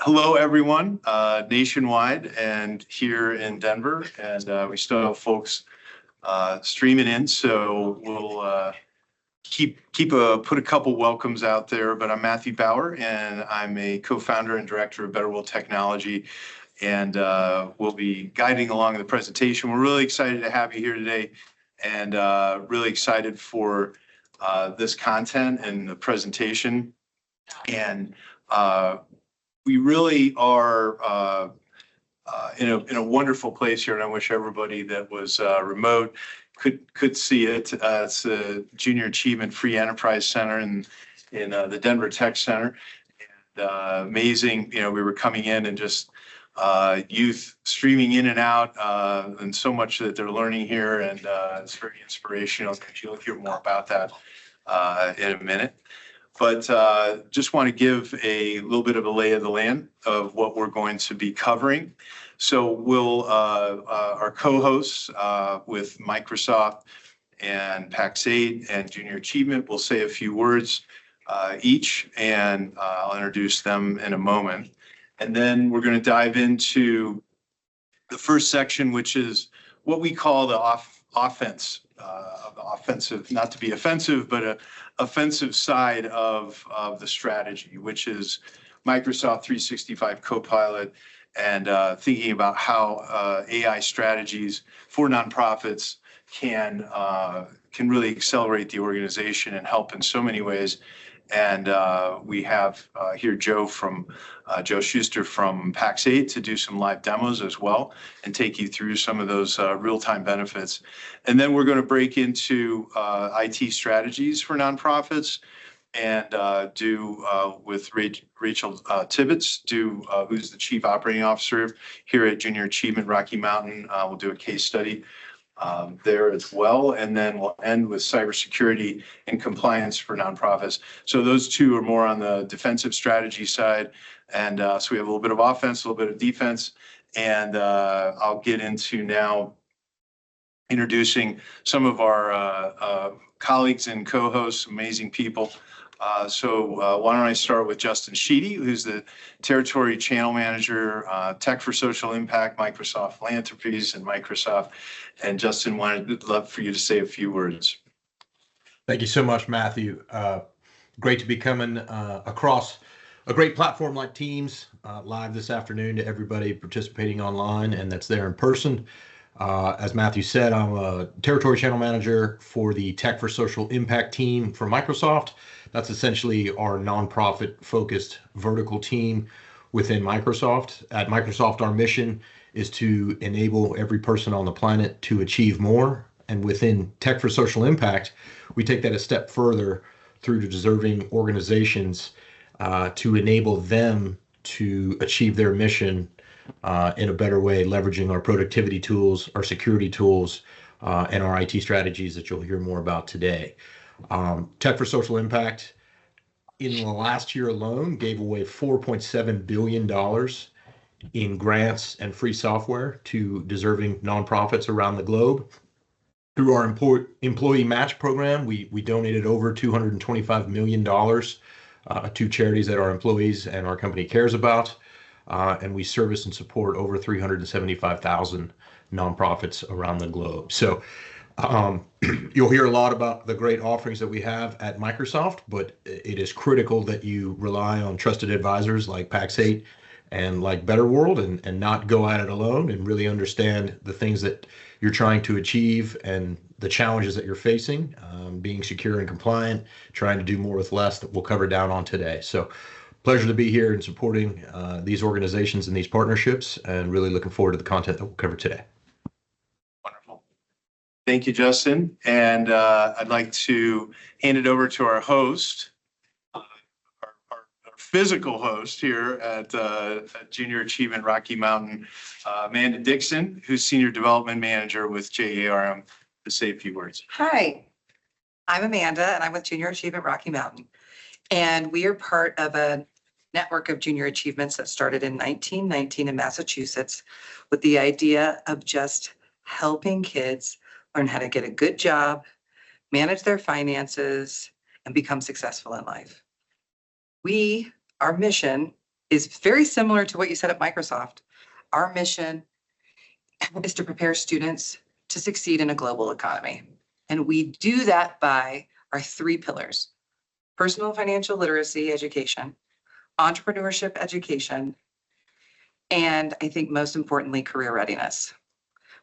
Hello, everyone, nationwide and here in Denver. And we still have folks streaming in, so we'll put a couple welcomes out there. But I'm Matthew Bauer, and I'm a co-founder and director of BetterWorld Technology, and we'll be guiding along the presentation. We're really excited to have you here today, and really excited for this content and the presentation. And we really are in a wonderful place here, and I wish everybody that was remote could see it. It's the Junior Achievement Free Enterprise Center in the Denver Tech Center. And amazing, we were coming in and just youth streaming in and out, and so much that they're learning here, and it's very inspirational. You'll hear more about that in a minute. But just want to give a little bit of a lay of the land of what we're going to be covering. So we'll, our co-hosts with Microsoft and Pax8 and Junior Achievement will say a few words each, and I'll introduce them in a moment. And then we're going to dive into the first section, which is what we call the offense, of the offensive, not to be offensive, but a offensive side of the strategy, which is Microsoft 365 Copilot, and thinking about how AI strategies for nonprofits can really accelerate the organization and help in so many ways. And we have here Joe Schuster from Pax8 to do some live demos as well and take you through some of those real-time benefits. And then we're going to break into IT strategies for nonprofits and do with Rachel Tibbetts, who's the Chief Operating Officer here at Junior Achievement Rocky Mountain. We'll do a case study there as well. And then we'll end with cybersecurity and compliance for nonprofits. So those two are more on the defensive strategy side. And so we have a little bit of offense, a little bit of defense. And I'll get into now introducing some of our colleagues and co-hosts, amazing people. So why don't I start with Justin Sheedy, who's the Territory Channel Manager, Tech for Social Impact, Microsoft Philanthropies, and Microsoft. And Justin, I'd love for you to say a few words. Thank you so much, Matthew. Great to be coming across a great platform like Teams live this afternoon to everybody participating online and that's there in person. As Matthew said, I'm a Territory Channel Manager for the Tech for Social Impact team for Microsoft. That's essentially our nonprofit-focused vertical team within Microsoft. At Microsoft, our mission is to enable every person on the planet to achieve more. And within Tech for Social Impact, we take that a step further through to deserving organizations to enable them to achieve their mission in a better way, leveraging our productivity tools, our security tools, and our IT strategies that you'll hear more about today. Tech for Social Impact in the last year alone gave away $4.7 billion in grants and free software to deserving nonprofits around the globe. Through our employee match program, we donated over $225 million to charities that our employees and our company cares about. And we service and support over 375,000 nonprofits around the globe. So you'll hear a lot about the great offerings that we have at Microsoft, but it is critical that you rely on trusted advisors like Pax8 and like BetterWorld and not go at it alone and really understand the things that you're trying to achieve and the challenges that you're facing, being secure and compliant, trying to do more with less that we'll cover down on today. So pleasure to be here and supporting these organizations and these partnerships, and really looking forward to the content that we'll cover today. Wonderful. Thank you, Justin. And I'd like to hand it over to our host, our physical host here at Junior Achievement Rocky Mountain, Amanda Dixon, who's Senior Development Manager with JARM, to say a few words. Hi, I'm Amanda, and I'm with Junior Achievement Rocky Mountain. And we are part of a network of junior achievements that started in 1919 in Massachusetts with the idea of just helping kids learn how to get a good job, manage their finances, and become successful in life. Our mission is very similar to what you said at Microsoft. Our mission is to prepare students to succeed in a global economy. And we do that by our 3 pillars: personal financial literacy education, entrepreneurship education, and I think most importantly, career readiness.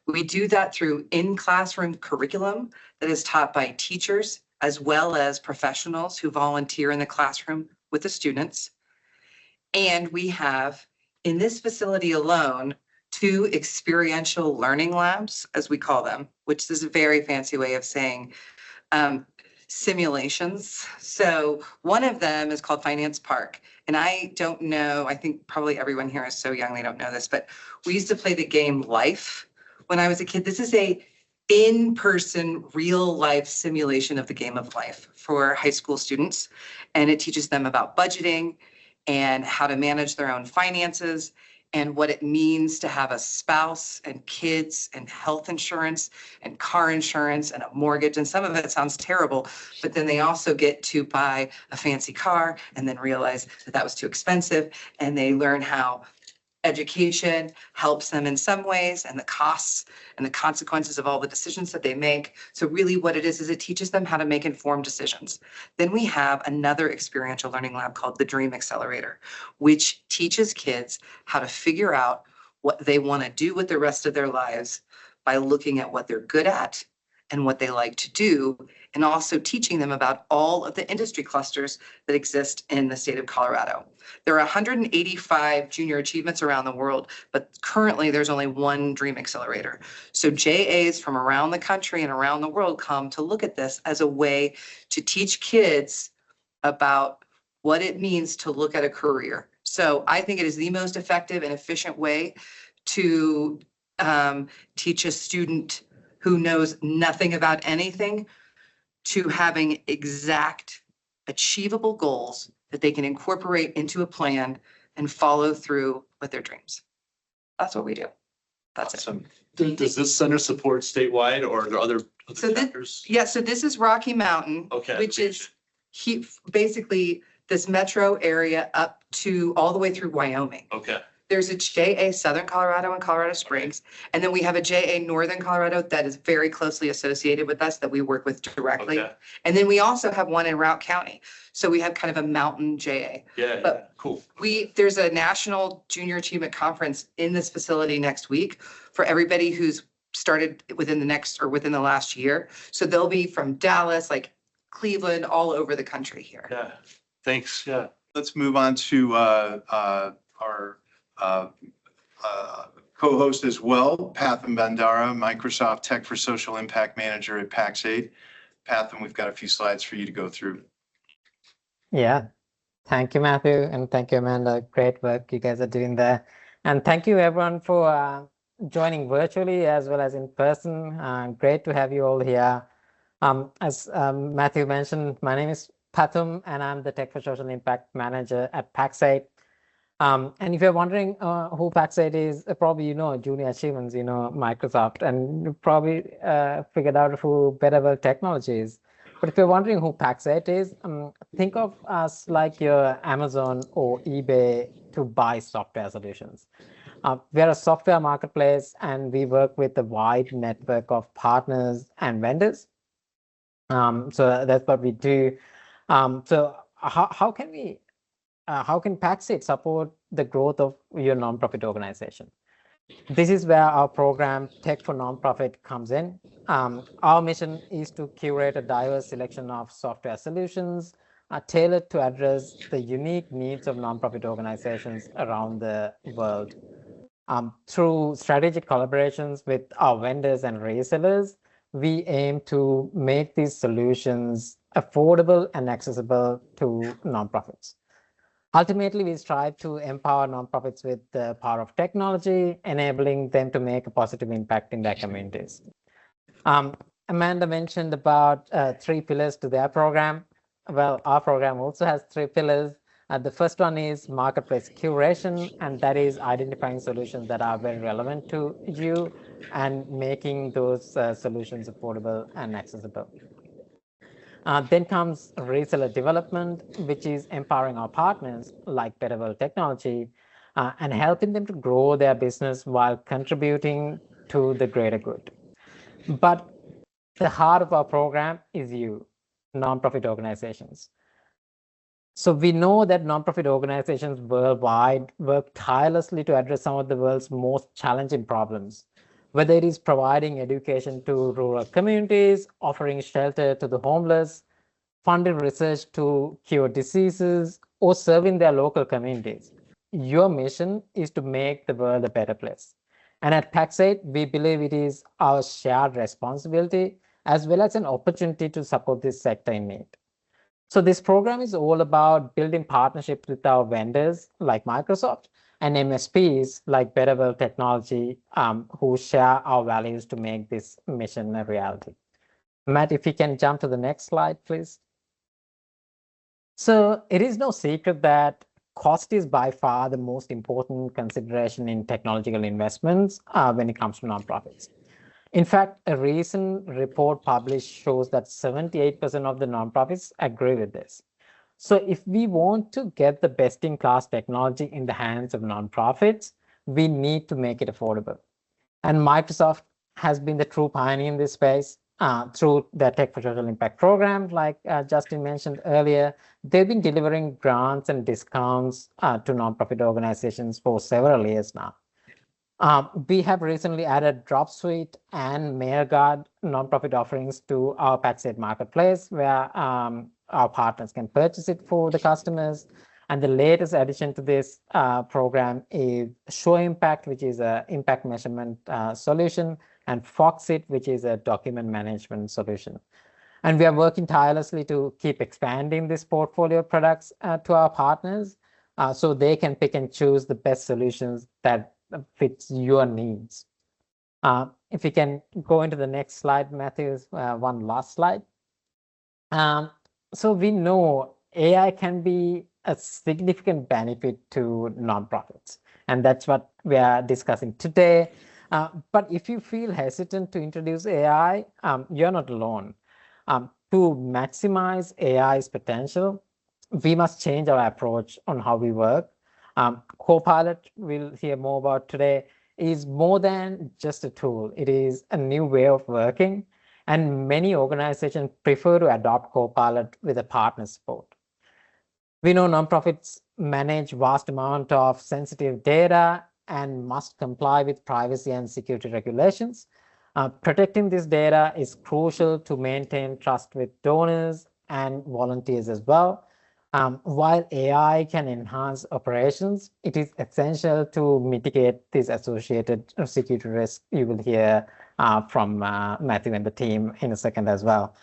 We do that through in-classroom curriculum that is taught by teachers as well as professionals who volunteer in the classroom with the students. And we have, in this facility alone, 2 experiential learning labs, as we call them, which is a very fancy way of saying simulations. So one of them is called Finance Park. And I don't know, I think probably everyone here is so young they don't know this, but we used to play the game Life when I was a kid. This is a in-person, real-life simulation of the game of life for high school students. And it teaches them about budgeting and how to manage their own finances and what it means to have a spouse and kids and health insurance and car insurance and a mortgage. And some of it sounds terrible, but then they also get to buy a fancy car and then realize that that was too expensive. And they learn how education helps them in some ways and the costs and the consequences of all the decisions that they make. So really what it is it teaches them how to make informed decisions. Then we have another experiential learning lab called the Dream Accelerator, which teaches kids how to figure out what they want to do with the rest of their lives by looking at what they're good at and what they like to do, and also teaching them about all of the industry clusters that exist in the state of Colorado. There are 185 junior achievements around the world, but currently there's only 1 Dream Accelerator. So JAs from around the country and around the world come to look at this as a way to teach kids about what it means to look at a career. So I think it is the most effective and efficient way to teach a student who knows nothing about anything to having exact achievable goals that they can incorporate into a plan and follow through with their dreams. That's what we do. That's Awesome. Does this center support statewide, or are there other So chapters? Yeah, so this is Rocky Mountain, Okay. which is basically this metro area up to all the way through Wyoming. Okay. There's a JA Southern Colorado and Colorado Springs, and then we have a JA Northern Colorado that is very closely associated with us that we work with directly. Okay. And then we also have one in Routt County. So we have kind of a mountain JA. Yeah, But cool. There's a National Junior Achievement Conference in this facility next week for everybody who's started within the last year. So they'll be from Dallas, like Cleveland, all over the country here. Yeah. Thanks. Yeah. Let's move on to our co-host as well, Patham Bandara, Microsoft Tech for Social Impact Manager at Pax8. Patham, we've got a few slides for you to go through. Yeah, thank you, Matthew, and thank you, Amanda. Great work you guys are doing there. And thank you, everyone, for joining virtually as well as in person. Great to have you all here. As Matthew mentioned, my name is Patham, and I'm the Tech for Social Impact Manager at Pax8. And if you're wondering who Pax8 is, probably you know Junior Achievements, you know Microsoft, and you probably figured out who BetterWorld Technology is. But if you're wondering who Pax8 is, think of us like your Amazon or eBay to buy software solutions. We're a software marketplace, and we work with a wide network of partners and vendors. So that's what we do. So how can Pax8 support the growth of your nonprofit organization? This is where our program Tech for Nonprofit comes in. Our mission is to curate a diverse selection of software solutions tailored to address the unique needs of nonprofit organizations around the world. Through strategic collaborations with our vendors and resellers, we aim to make these solutions affordable and accessible to nonprofits. Ultimately, we strive to empower nonprofits with the power of technology, enabling them to make a positive impact in their communities. Amanda mentioned about 3 pillars to their program. Well, our program also has 3 pillars. The first one is marketplace curation, and that is identifying solutions that are very relevant to you and making those solutions affordable and accessible. Then comes reseller development, which is empowering our partners like BetterWorld Technology and helping them to grow their business while contributing to the greater good. But the heart of our program is you, nonprofit organizations. So we know that nonprofit organizations worldwide work tirelessly to address some of the world's most challenging problems, whether it is providing education to rural communities, offering shelter to the homeless, funding research to cure diseases, or serving their local communities. Your mission is to make the world a better place. And at Pax8, we believe it is our shared responsibility as well as an opportunity to support this sector in need. So this program is all about building partnerships with our vendors like Microsoft and MSPs like BetterWorld Technology, who share our values to make this mission a reality. Matt, if you can jump to the next slide, please. So it is no secret that cost is by far the most important consideration in technological investments when it comes to nonprofits. In fact, a recent report published shows that 78% of the nonprofits agree with this. So if we want to get the best-in-class technology in the hands of nonprofits, we need to make it affordable. And Microsoft has been the true pioneer in this space through their Tech for Social Impact program, like Justin mentioned earlier. They've been delivering grants and discounts to nonprofit organizations for several years now. We have recently added Dropsuite and MailGuard nonprofit offerings to our Pax8 marketplace, where our partners can purchase it for the customers. And the latest addition to this program is Show Impact, which is an impact measurement solution, and Foxit, which is a document management solution. And we are working tirelessly to keep expanding this portfolio of products to our partners so they can pick and choose the best solutions that fits your needs. If you can go into the next slide, Matthew, one last slide. So we know AI can be a significant benefit to nonprofits, and that's what we are discussing today. But if you feel hesitant to introduce AI, you're not alone. To maximize AI's potential, we must change our approach on how we work. Copilot, we'll hear more about today, is more than just a tool. It is a new way of working, and many organizations prefer to adopt Copilot with a partner support. We know nonprofits manage vast amount of sensitive data and must comply with privacy and security regulations. Protecting this data is crucial to maintain trust with donors and volunteers as well. While AI can enhance operations, it is essential to mitigate these associated security risks. You will hear from Matthew and the team in a second as well.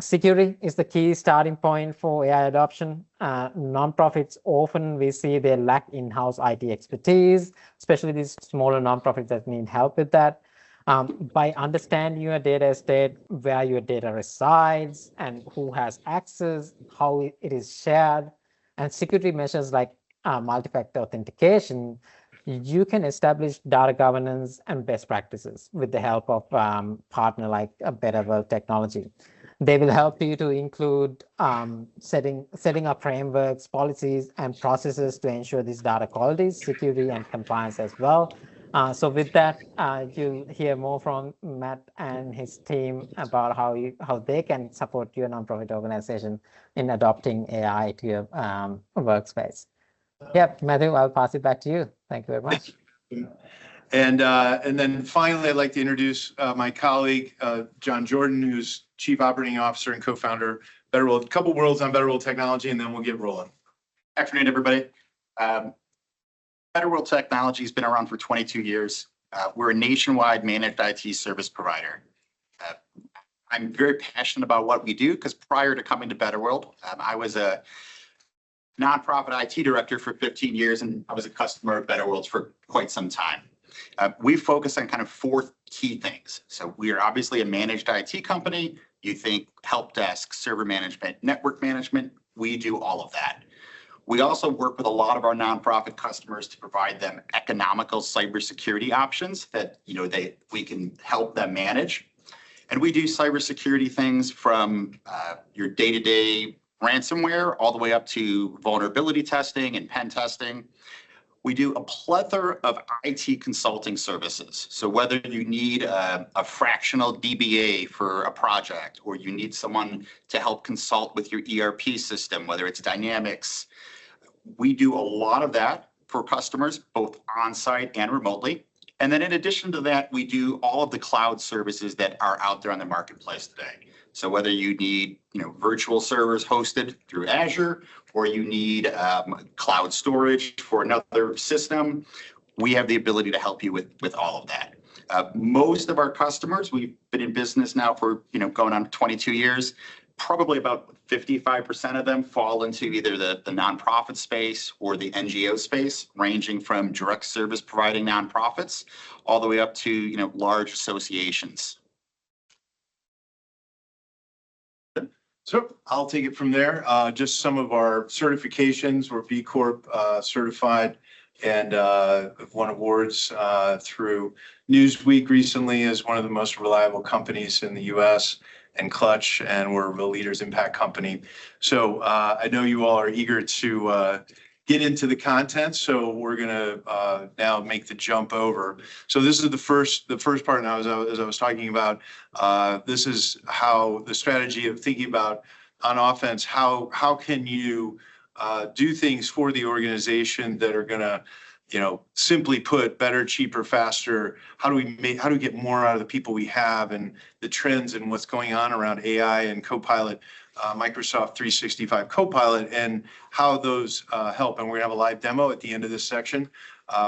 Security is the key starting point for AI adoption. Nonprofits often we see they lack in-house IT expertise, especially these smaller nonprofits that need help with that. By understanding your data estate, where your data resides and who has access, how it is shared, and security measures like multi-factor authentication, you can establish data governance and best practices with the help of partner like BetterWorld Technology. They will help you to include setting up frameworks, policies, and processes to ensure this data quality, security, and compliance as well. So with that, you'll hear more from Matt and his team about how they can support your nonprofit organization in adopting AI to your workspace. Yep, Matthew, I'll pass it back to you. Thank you very much. And then finally, I'd like to introduce my colleague, John Jordan, who's Chief Operating Officer and co-founder BetterWorld. A couple words on BetterWorld Technology, and then we'll get rolling. Afternoon, everybody. BetterWorld Technology has been around for 22 years. We're a nationwide managed IT service provider. I'm very passionate about what we do because prior to coming to BetterWorld, I was a nonprofit IT director for 15 years, and I was a customer of BetterWorld's for quite some time. We focus on kind of four key things. So we are obviously a managed IT company. You think help desk, server management, network management, we do all of that. We also work with a lot of our nonprofit customers to provide them economical cybersecurity options that we can help them manage. And we do cybersecurity things from your day-to-day ransomware all the way up to vulnerability testing and pen testing. We do a plethora of IT consulting services. So whether you need a fractional DBA for a project, or you need someone to help consult with your ERP system, whether it's Dynamics, we do a lot of that for customers, both on-site and remotely. And then in addition to that, we do all of the cloud services that are out there on the marketplace today. So whether you need, virtual servers hosted through Azure, or you need cloud storage for another system, we have the ability to help you with all of that. Most of our customers, we've been in business now for, going on 22 years. Probably about 55% of them fall into either the nonprofit space or the NGO space, ranging from direct service providing nonprofits all the way up to, large associations. So I'll take it from there. Just some of our certifications. We're B Corp certified and won awards through Newsweek recently as one of the most reliable companies in the U.S. and Clutch, and we're a Real Leaders Impact company. So I know you all are eager to get into the content, so we're gonna now make the jump over. So this is the first part. Now, as I was talking about, this is how the strategy of thinking about on offense. How can you do things for the organization that are gonna, simply put, better, cheaper, faster? How do we get more out of the people we have, and the trends and what's going on around AI and Copilot, Microsoft 365 Copilot, and how those help? And we're gonna have a live demo at the end of this section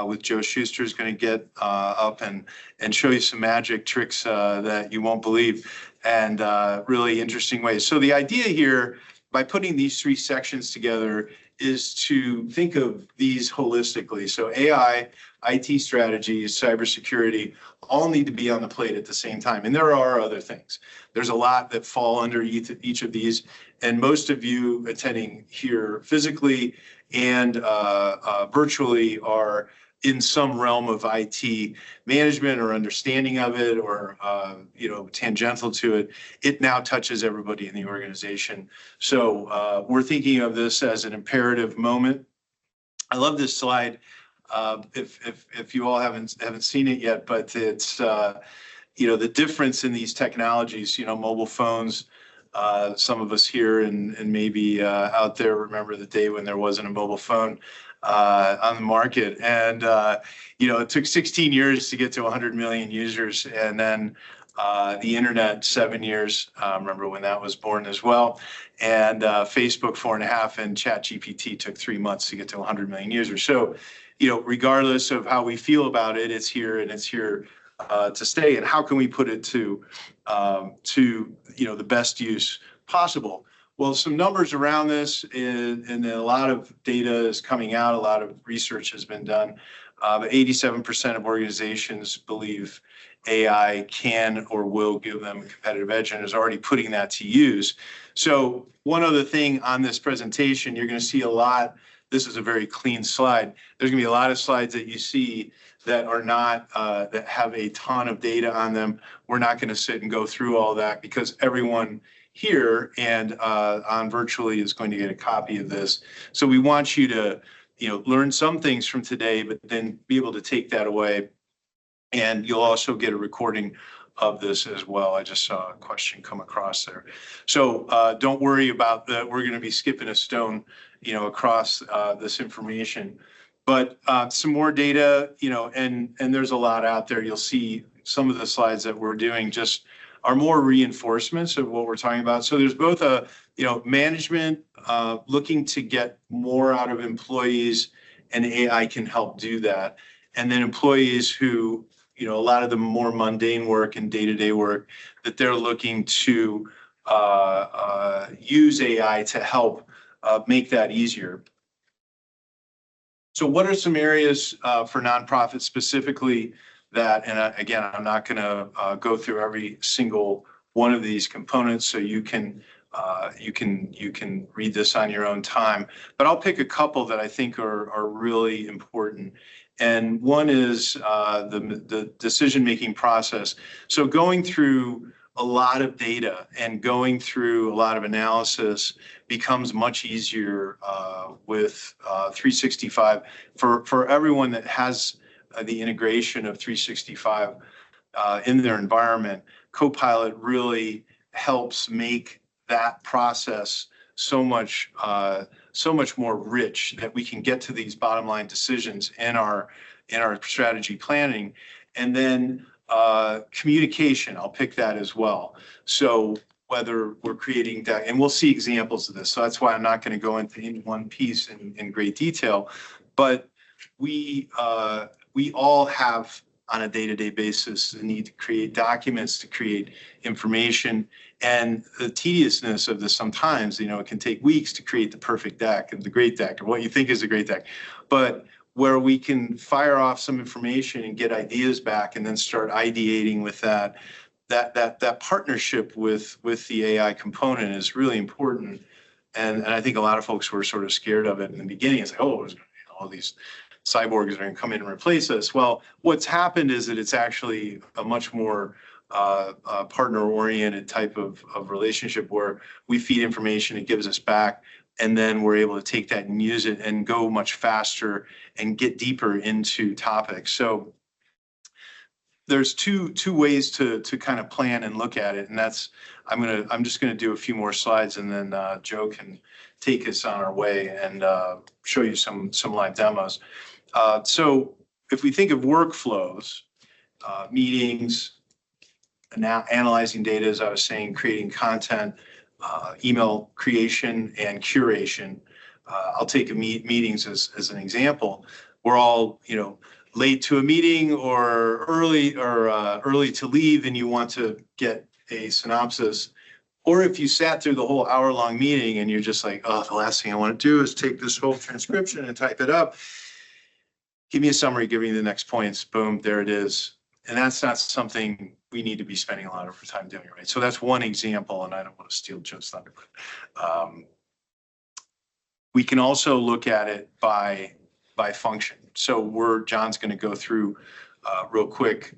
with Joe Schuster, is gonna get up and show you some magic tricks that you won't believe, and really interesting ways. So the idea here, by putting these three sections together, is to think of these holistically. So AI, IT strategies, cybersecurity, all need to be on the plate at the same time. And there are other things. There's a lot that fall under each of these. And most of you attending here physically and virtually are in some realm of IT management or understanding of it, or tangential to it. It now touches everybody in the organization. So we're thinking of this as an imperative moment. I love this slide. If you all haven't seen it yet, but it's the difference in these technologies. Mobile phones. Some of us here and maybe out there remember the day when there wasn't a mobile phone on the market, and it took 16 years to get to 100 million users, and then the internet 7 years. Remember when that was born as well, and Facebook 4.5, and ChatGPT took 3 months to get to 100 million users. So, regardless of how we feel about it, it's here, and it's here to stay. And how can we put it to the best use possible? Well, some numbers around this, and a lot of data is coming out. A lot of research has been done. But 87% of organizations believe AI can or will give them a competitive edge, and is already putting that to use. So one other thing on this presentation, you're going to see a lot. This is a very clean slide. There's going to be a lot of slides that you see that are not, that have a ton of data on them. We're not going to sit and go through all that, because everyone here and on virtually is going to get a copy of this. So we want you to, learn some things from today, but then be able to take that away. And you'll also get a recording of this as well. I just saw a question come across there. So don't worry about that. We're going to be skipping a stone, across this information. But some more data, and there's a lot out there. You'll see some of the slides that we're doing just are more reinforcements of what we're talking about. So there's both a, management looking to get more out of employees, and AI can help do that. And then employees who, a lot of the more mundane work and day-to-day work, that they're looking to use AI to help make that easier. So what are some areas for nonprofits specifically that, and again, I'm not going to go through every single one of these components, so you can read this on your own time, but I'll pick a couple that I think are really important. And one is the decision-making process. So going through a lot of data, and going through a lot of analysis becomes much easier with 365. For everyone that has the integration of 365 in their environment, Copilot really helps make that process so much more rich that we can get to these bottom line decisions in our strategy planning. And then communication, I'll pick that as well. So whether we're creating that, and we'll see examples of this. So that's why I'm not going to go into any one piece in great detail, but we all have on a day-to-day basis the need to create documents, to create information, and the tediousness of this sometimes, it can take weeks to create the perfect deck and the great deck or what you think is a great deck. But where we can fire off some information and get ideas back and then start ideating with that partnership with the AI component is really important. And I think a lot of folks were sort of scared of it in the beginning. It's like, oh, all these cyborgs are going to come in and replace us. Well, what's happened is that it's actually a much more partner-oriented type of relationship where we feed information, it gives us back, and then we're able to take that and use it and go much faster and get deeper into topics. So there's two ways to kind of plan and look at it, and that's I'm just gonna do a few more slides, and then Joe can take us on our way and show you some live demos. So if we think of workflows, meetings, now analyzing data, as I was saying, creating content, email creation and curation. I'll take meetings as an example. We're all, late to a meeting or early to leave, and you want to get a synopsis. Or if you sat through the whole hour-long meeting and you're just like, oh, the last thing I want to do is take this whole transcription and type it up. Give me a summary, give me the next points, boom, there it is. And that's not something we need to be spending a lot of time doing, right? So that's one example, and I don't want to steal Joe's thunder, but we can also look at it by function. So John's going to go through real quick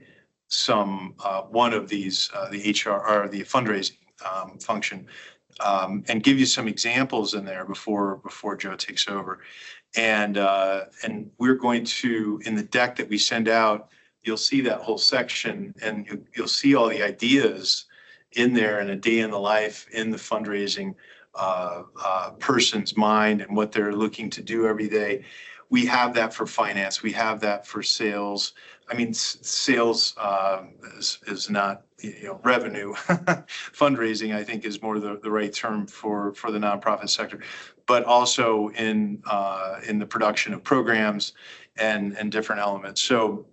one of these, the HR or the fundraising function, and give you some examples in there before Joe takes over. And we're going to, in the deck that we send out, you'll see that whole section, and you'll see all the ideas in there, and a day in the life in the fundraising person's mind and what they're looking to do every day. We have that for finance. We have that for sales. I mean, sales is not revenue. Fundraising, I think, is more the right term for the nonprofit sector, but also in the production of programs and different elements. So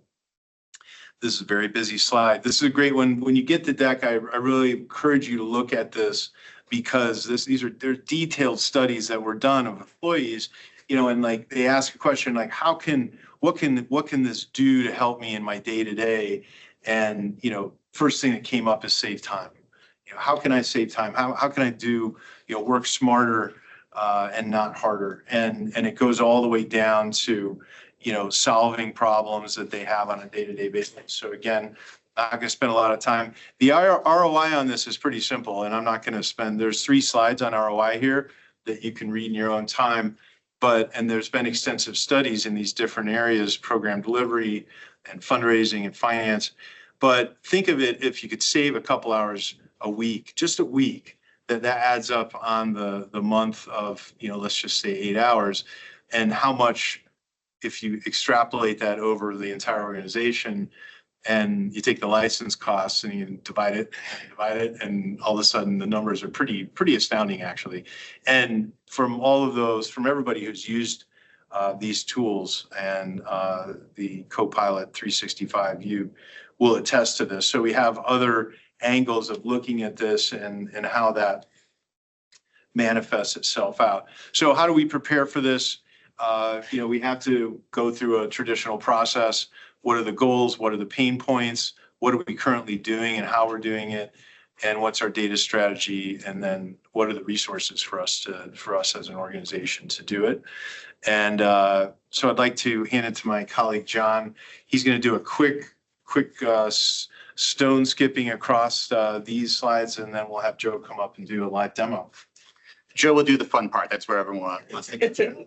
this is a very busy slide. This is a great one. When you get the deck, I really encourage you to look at this, because they're detailed studies that were done of employees, and like they ask a question like, what can this do to help me in my day to day? And first thing that came up is save time. How can I save time? How can I do work smarter and not harder? And it goes all the way down to solving problems that they have on a day-to-day basis. So again, I'm not going to spend a lot of time. The ROI on this is pretty simple, and I'm not going to spend, there's 3 slides on ROI here that you can read in your own time, and there's been extensive studies in these different areas, program delivery and fundraising and finance. But think of it, if you could save a couple hours a week, just a week, that adds up on the month of, let's just say 8 hours, and how much, if you extrapolate that over the entire organization, and you take the license costs and you divide it, and all of a sudden the numbers are pretty astounding, actually. And from all of those, from everybody who's used these tools, and the Copilot 365 view will attest to this. So we have other angles of looking at this and how that manifests itself out. So how do we prepare for this? We have to go through a traditional process. What are the goals? What are the pain points? What are we currently doing and how we're doing it? And what's our data strategy? And then what are the resources for us as an organization to do it? And so I'd like to hand it to my colleague, John. He's going to do a quick quick stone skipping across these slides, and then we'll have Joe come up and do a live demo. Joe will do the fun part. That's where everyone wants to get to.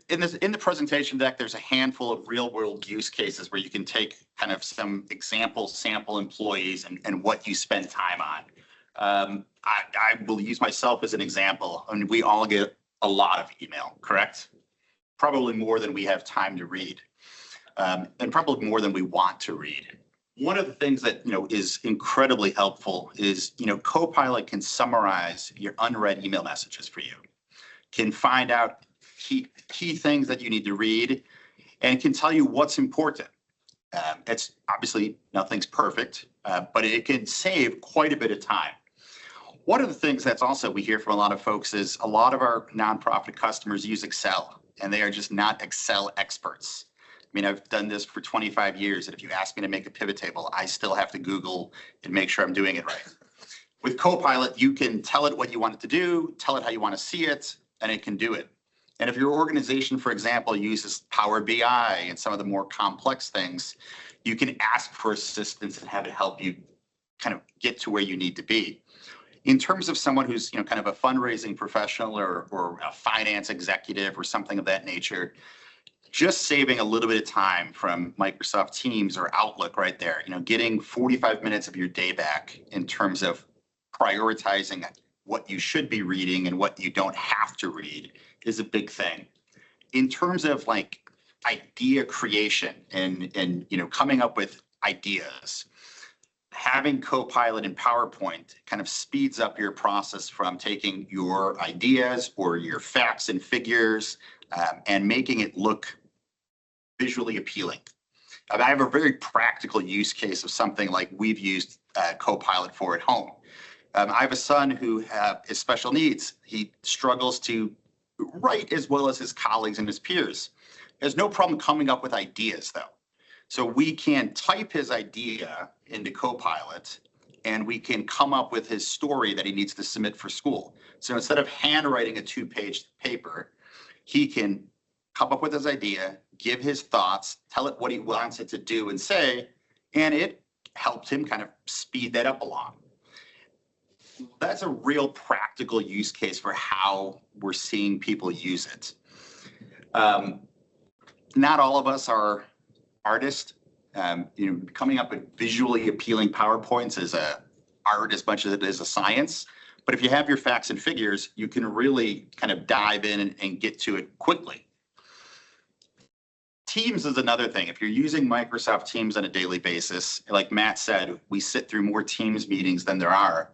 In the presentation deck, there's a handful of real world use cases where you can take kind of some example sample employees and what you spend time on. I will use myself as an example. I mean, we all get a lot of email, correct? Probably more than we have time to read, and probably more than we want to read. One of the things that, is incredibly helpful is, Copilot can summarize your unread email messages for you, can find out key things that you need to read, and can tell you what's important. It's obviously nothing's perfect, but it can save quite a bit of time. One of the things that's also we hear from a lot of folks is a lot of our nonprofit customers use Excel, and they are just not Excel experts. I mean, I've done this for 25 years, and if you ask me to make a pivot table, I still have to Google and make sure I'm doing it right. With Copilot, you can tell it what you want it to do, tell it how you want to see it, and it can do it. And if your organization, for example, uses Power BI and some of the more complex things, you can ask for assistance and have it help you kind of get to where you need to be. In terms of someone who's, kind of a fundraising professional or a finance executive or something of that nature, just saving a little bit of time from Microsoft Teams or Outlook right there, getting 45 minutes of your day back in terms of prioritizing what you should be reading and what you don't have to read is a big thing. In terms of like idea creation and coming up with ideas, having Copilot in PowerPoint kind of speeds up your process from taking your ideas or your facts and figures and making it look visually appealing. I have a very practical use case of something like we've used Copilot for at home. I have a son who has special needs. He struggles to write as well as his colleagues and his peers. There's no problem coming up with ideas, though. So we can type his idea into Copilot, and we can come up with his story that he needs to submit for school. So instead of handwriting a 2-page paper, he can come up with his idea, give his thoughts, tell it what he wants it to do and say, and it helped him kind of speed that up along. That's a real practical use case for how we're seeing people use it. Not all of us are artists. Coming up with visually appealing PowerPoints is a art as much as it is a science. But if you have your facts and figures, you can really kind of dive in and get to it quickly. Teams is another thing. If you're using Microsoft Teams on a daily basis, like Matt said, we sit through more Teams meetings than there are.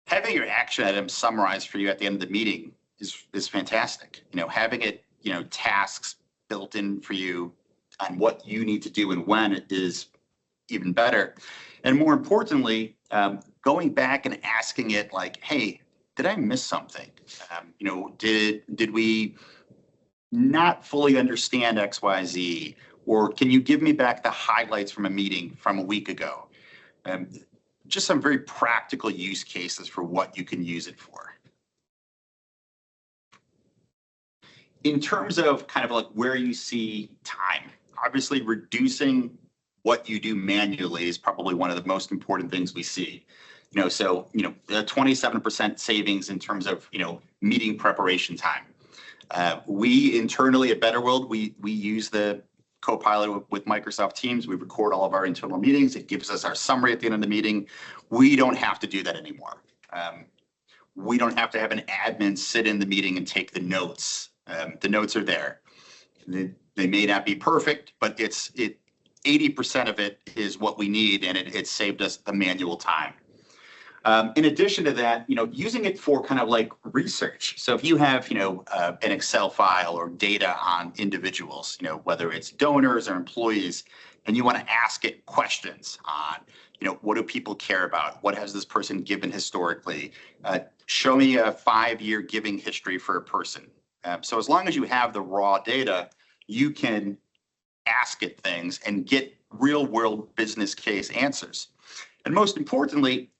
Having your action items summarized for you at the end of the meeting is fantastic. Having it, tasks built in for you on what you need to do and when is even better. And more importantly, going back and asking it like, hey, did I miss something? Did we not fully understand X, Y, Z? Or can you give me back the highlights from a meeting from a week ago? Just some very practical use cases for what you can use it for. In terms of kind of like where you see time, obviously reducing what you do manually is probably one of the most important things we see. The 27% savings in terms of, meeting preparation time. We internally at BetterWorld, we use the Copilot with Microsoft Teams. We record all of our internal meetings. It gives us our summary at the end of the meeting. We don't have to do that anymore. We don't have to have an admin sit in the meeting and take the notes. The notes are there. They may not be perfect, but 80% of it is what we need, and it saved us the manual time. In addition to that, using it for kind of like research. So if you have, an Excel file or data on individuals, whether it's donors or employees, and you want to ask it questions on, what do people care about? What has this person given historically? Show me a 5-year giving history for a person. So as long as you have the raw data, you can ask it things and get real world business case answers. And most importantly,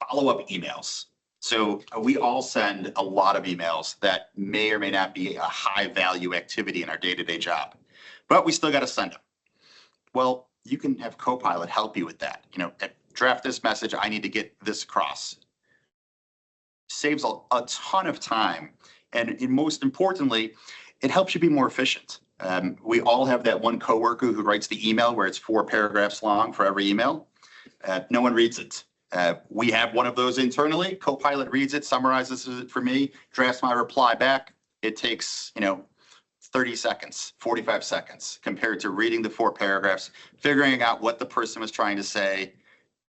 follow-up emails. So we all send a lot of emails that may or may not be a high value activity in our day-to-day job, but we still got to send them. Well, you can have Copilot help you with that. Draft this message. I need to get this across. Saves a ton of time. And most importantly, it helps you be more efficient. We all have that one coworker who writes the email where it's 4 paragraphs long for every email. No one reads it. We have one of those internally. Copilot reads it, summarizes it for me, drafts my reply back. It takes, 30 seconds, 45 seconds compared to reading the 4 paragraphs, figuring out what the person was trying to say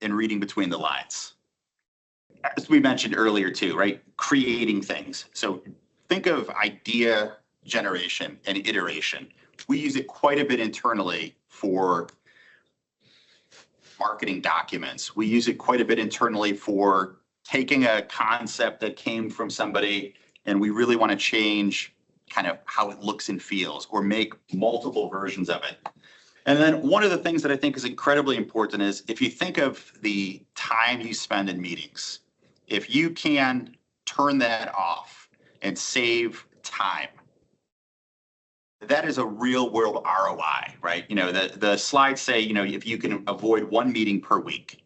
and reading between the lines. As we mentioned earlier too, right? Creating things. So think of idea generation and iteration. We use it quite a bit internally for marketing documents. We use it quite a bit internally for taking a concept that came from somebody and we really want to change kind of how it looks and feels or make multiple versions of it. And then one of the things that I think is incredibly important is if you think of the time you spend in meetings, if you can turn that off and save time, that is a real world ROI, right? The slides say, if you can avoid 1 meeting per week.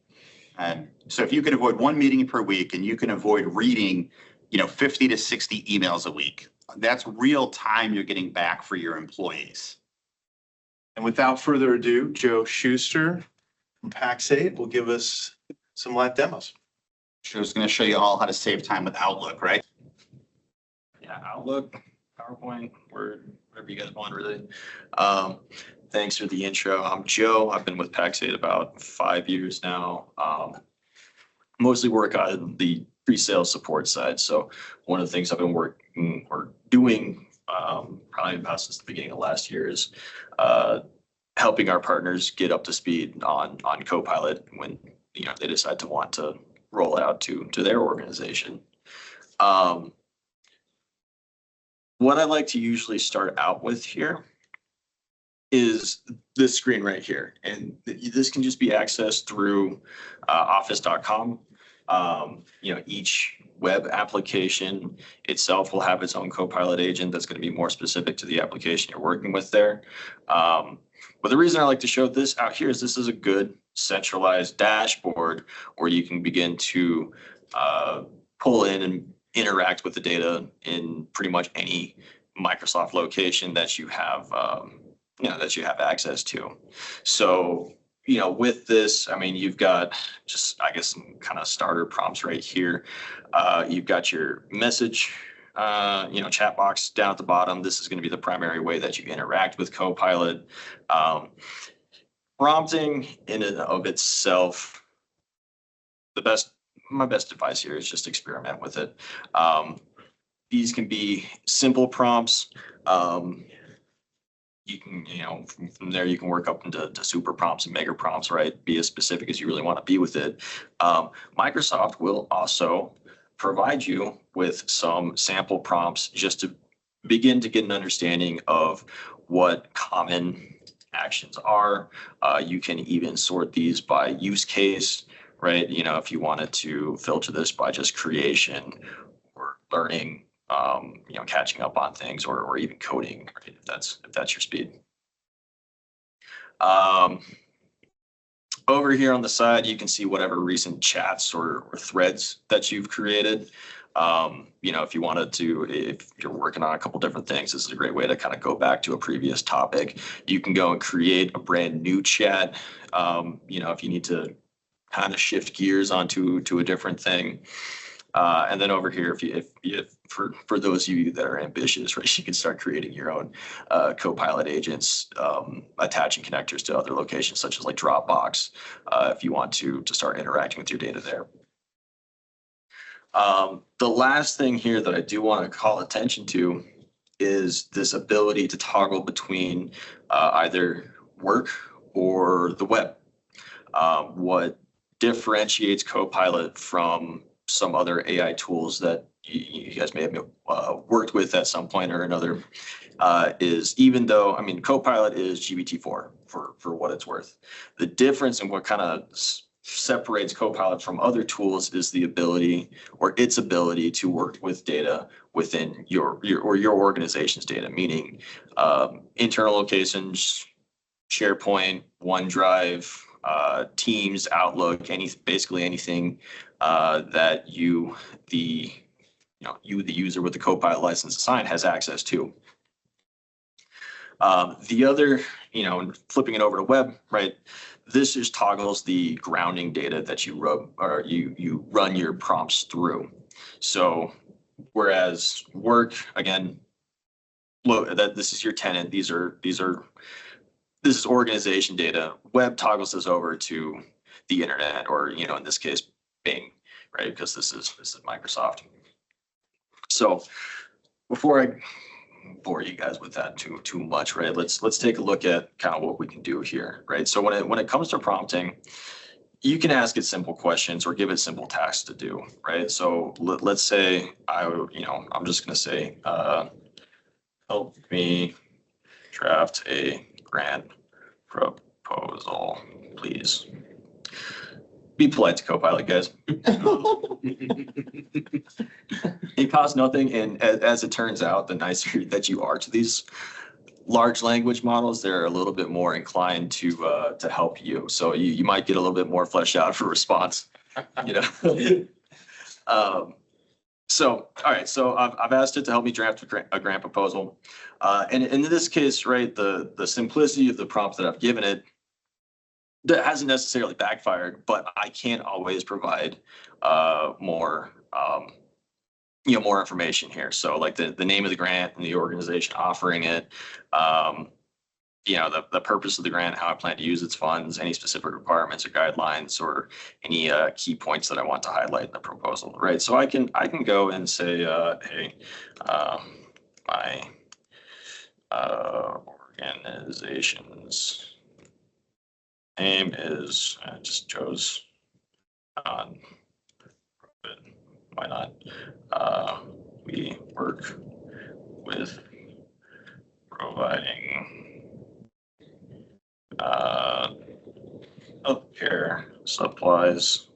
So if you can avoid 1 meeting per week and you can avoid reading, 50 to 60 emails a week, that's real time you're getting back for your employees. And without further ado, Joe Schuster from Pax8 will give us some live demos. I was going to show you all how to save time with Outlook, right? Yeah, Outlook, PowerPoint, Word, whatever you guys want, really. Thanks for the intro. I'm Joe. I've been with Pax8 about 5 years now. Mostly work on the pre-sales support side. So one of the things I've been working or doing probably about since the beginning of last year is helping our partners get up to speed on Copilot when they decide to want to roll out to their organization. What I like to usually start out with here is this screen right here. And this can just be accessed through office.com. Each web application itself will have its own Copilot agent that's going to be more specific to the application you're working with there. But the reason I like to show this out here is this is a good centralized dashboard where you can begin to pull in and interact with the data in pretty much any Microsoft location that you have, that you have access to. So, with this, you've got just, I guess, some kind of starter prompts right here. You've got your message, chat box down at the bottom. This is going to be the primary way that you interact with Copilot. Prompting in and of itself, my best advice here is just experiment with it. These can be simple prompts. You can, from there you can work up into super prompts and mega prompts, right? Be as specific as you really want to be with it. Microsoft will also provide you with some sample prompts just to begin to get an understanding of what common actions are. You can even sort these by use case, right? If you wanted to filter this by just creation or learning, catching up on things or even coding, right? if that's your speed. Over here on the side, you can see whatever recent chats or threads that you've created. If you wanted to, if you're working on a couple different things, this is a great way to kind of go back to a previous topic. You can go and create a brand new chat. If you need to kind of shift gears onto a different thing. And then over here, if for those of you that are ambitious, right, you can start creating your own Copilot agents, attaching connectors to other locations such as like Dropbox, if you want to start interacting with your data there. The last thing here that I do want to call attention to is this ability to toggle between either work or the web. What differentiates Copilot from some other AI tools that you guys may have worked with at some point or another is, even though, Copilot is GPT-4 for what it's worth. The difference in what kind of separates Copilot from other tools is the ability or its ability to work with data within your organization's data, meaning internal locations, SharePoint, OneDrive, Teams, Outlook, basically anything that you, the user with the Copilot license assigned, has access to. The other, flipping it over to web, right? This just toggles the grounding data that you run your prompts through. So whereas work, again, look, that this is your tenant. This is organization data. Web toggles this over to the internet, or in this case, Bing, right? Because this is Microsoft. So before I bore you guys with that too much, right? Let's take a look at kind of what we can do here, right? So when it comes to prompting, you can ask it simple questions or give it simple tasks to do, right? So let's say I'm just gonna say, help me draft a grant proposal, please. Be polite to Copilot, guys. It costs nothing, and as it turns out, the nicer that you are to these large language models, they're a little bit more inclined to help you. So you might get a little bit more fleshed out for response. So all right, so I've asked it to help me draft a grant proposal, and in this case, right, the simplicity of the prompt that I've given it, that hasn't necessarily backfired, but I can't always provide more more information here. So like the name of the grant and the organization offering it, the purpose of the grant, how I plan to use its funds, any specific requirements or guidelines, or any key points that I want to highlight in the proposal, right? So I can go and say, hey, my organization's name is just Joe's on. Why not? We work with providing healthcare supplies,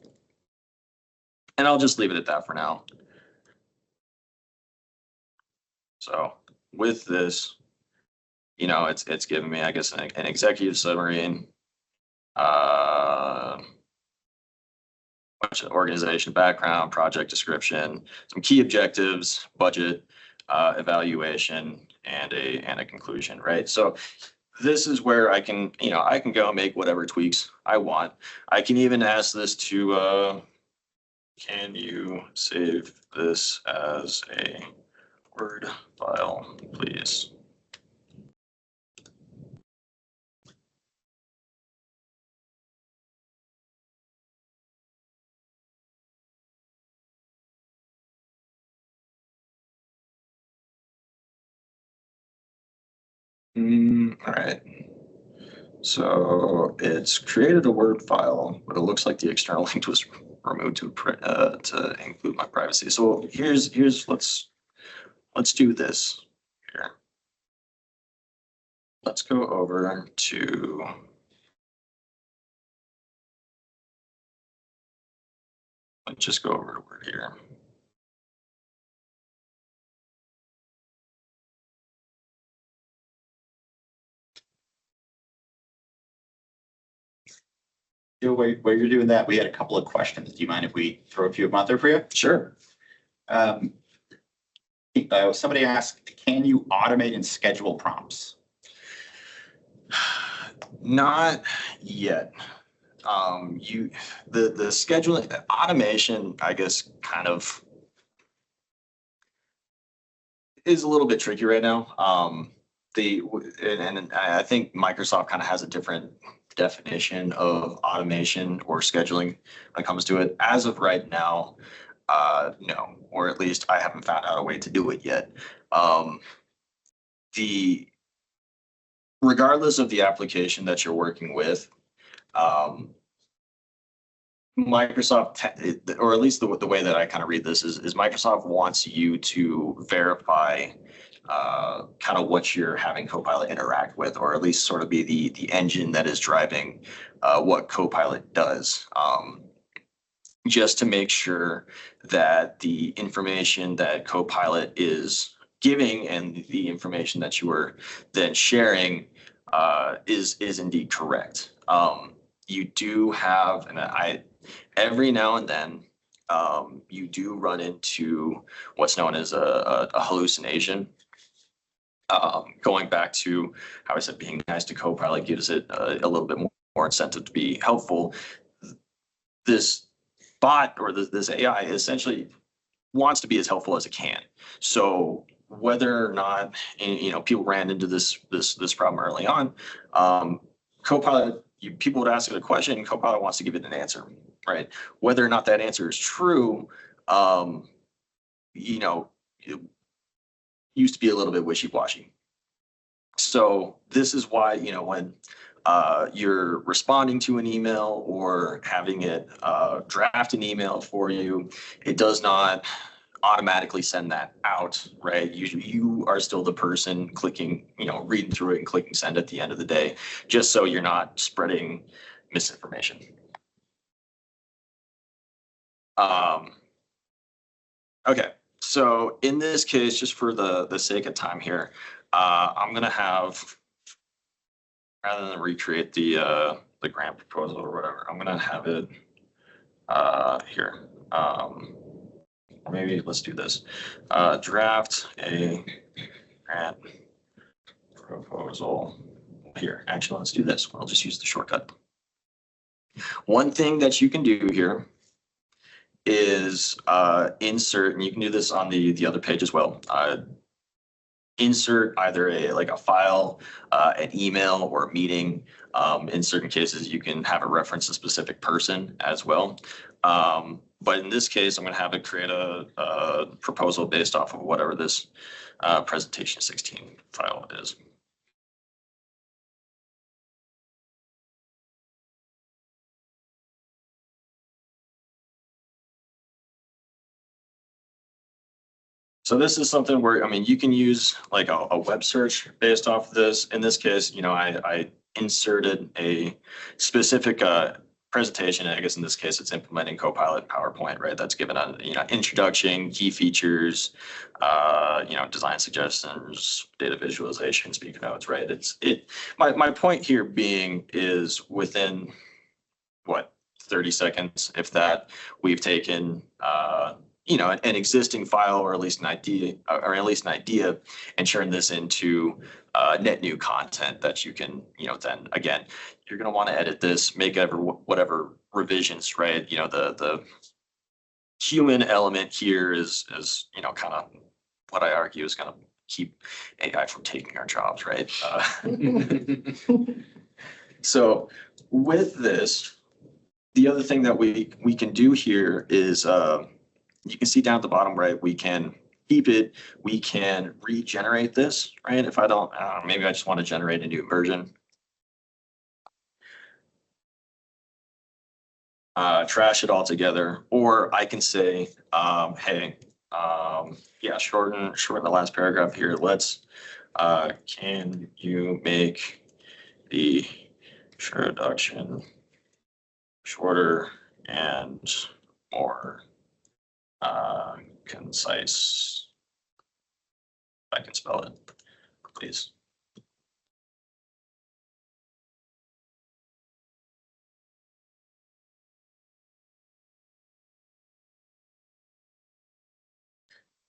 and I'll just leave it at that for now. So with this, it's giving me, I guess, an executive summary and bunch of organization background, project description, some key objectives, budget, evaluation, and a conclusion, right? So this is where I can go make whatever tweaks I want. I can even ask this to, can you save this as a Word file, please? All right. So it's created a Word file, but it looks like the external link was removed to include my privacy. So here's let's do this here. Let's go over to let's just go over to Word here. While you're doing that, we had a couple of questions. Do you mind if we throw a few of them out there for you? Sure. Somebody asked, can you automate and schedule prompts? Not yet. The scheduling automation, I guess, kind of is a little bit tricky right now. And I think Microsoft kind of has a different definition of automation or scheduling when it comes to it. As of right now, no, or at least I haven't found out a way to do it yet. Regardless of the application that you're working with, Microsoft, or at least the way that I kind of read this is Microsoft wants you to verify kind of what you're having Copilot interact with, or at least sort of be the engine that is driving what Copilot does, just to make sure that the information that Copilot is giving and the information that you are then sharing is indeed correct. You do have, and every now and then, you do run into what's known as a hallucination. Going back to how I said being nice to Copilot gives it a little bit more incentive to be helpful. This bot or this AI essentially wants to be as helpful as it can. So whether or not people ran into this problem early on, Copilot, people would ask it a question, Copilot wants to give it an answer, right? Whether or not that answer is true, it used to be a little bit wishy-washy. So this is why when you're responding to an email or having it draft an email for you, it does not automatically send that out, right? You are still the person clicking, reading through it and clicking send at the end of the day, just so you're not spreading misinformation. Okay, so in this case, just for the sake of time here, I'm gonna have, rather than recreate the grant proposal or whatever, I'm gonna have it here. Or maybe let's do this. Draft a grant proposal here. Actually, let's do this. I'll just use the shortcut. One thing that you can do here is insert, and you can do this on the other page as well. Insert either a file, an email, or a meeting. In certain cases, you can have it reference a specific person as well. But in this case, I'm going to have it create a proposal based off of whatever this presentation 16 file is. So this is something where, you can use like a web search based off of this. In this case, I inserted a specific presentation. I guess in this case, it's implementing Copilot PowerPoint, right? That's given an introduction, key features, design suggestions, data visualization, speaker notes, right? My point here being is within 30 seconds, if that, we've taken an existing file or at least an idea and turn this into net new content that you can, then again, you're going to want to edit this, make whatever revisions, right? The human element here is kind of what I argue is going to keep AI from taking our jobs, right? So with this, the other thing that we can do here is you can see down at the bottom right, we can keep it, we can regenerate this, right? If I don't, maybe I just want to generate a new version. Trash it all together, or I can say, hey, shorten the last paragraph here. Let's, can you make the introduction shorter and more concise? If I can spell it, please.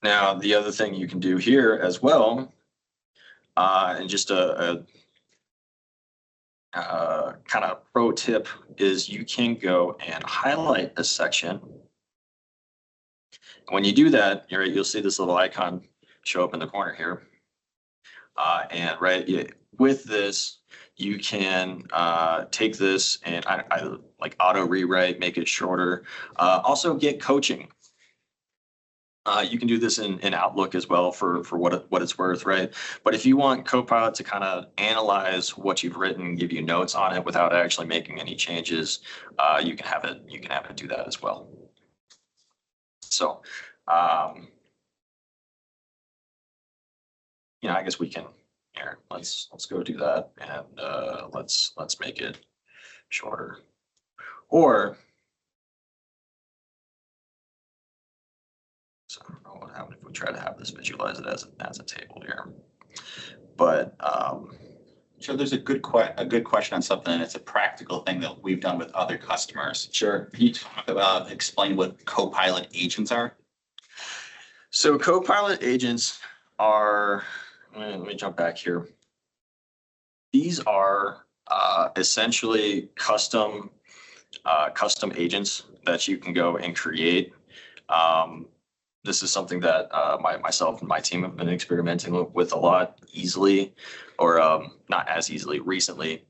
Now, the other thing you can do here as well, and just a kind of pro tip, is you can go and highlight a section. When you do that, you'll see this little icon show up in the corner here. With this, you can take this and I like auto rewrite, make it shorter. Also get coaching. You can do this in Outlook as well for what it's worth, right? But if you want Copilot to kind of analyze what you've written, give you notes on it without actually making any changes, you can have it do that as well. So, I guess we can here. Let's go do that, and let's make it shorter. Or, so I don't know what happens if we try to have this visualize it as a table here. But So there's a good question on something, and it's a practical thing that we've done with other customers. Sure. Can you explain what Copilot agents are? So Copilot agents are, let me jump back here. These are essentially custom agents that you can go and create. This is something that myself and my team have been experimenting with a lot easily, or not as easily recently.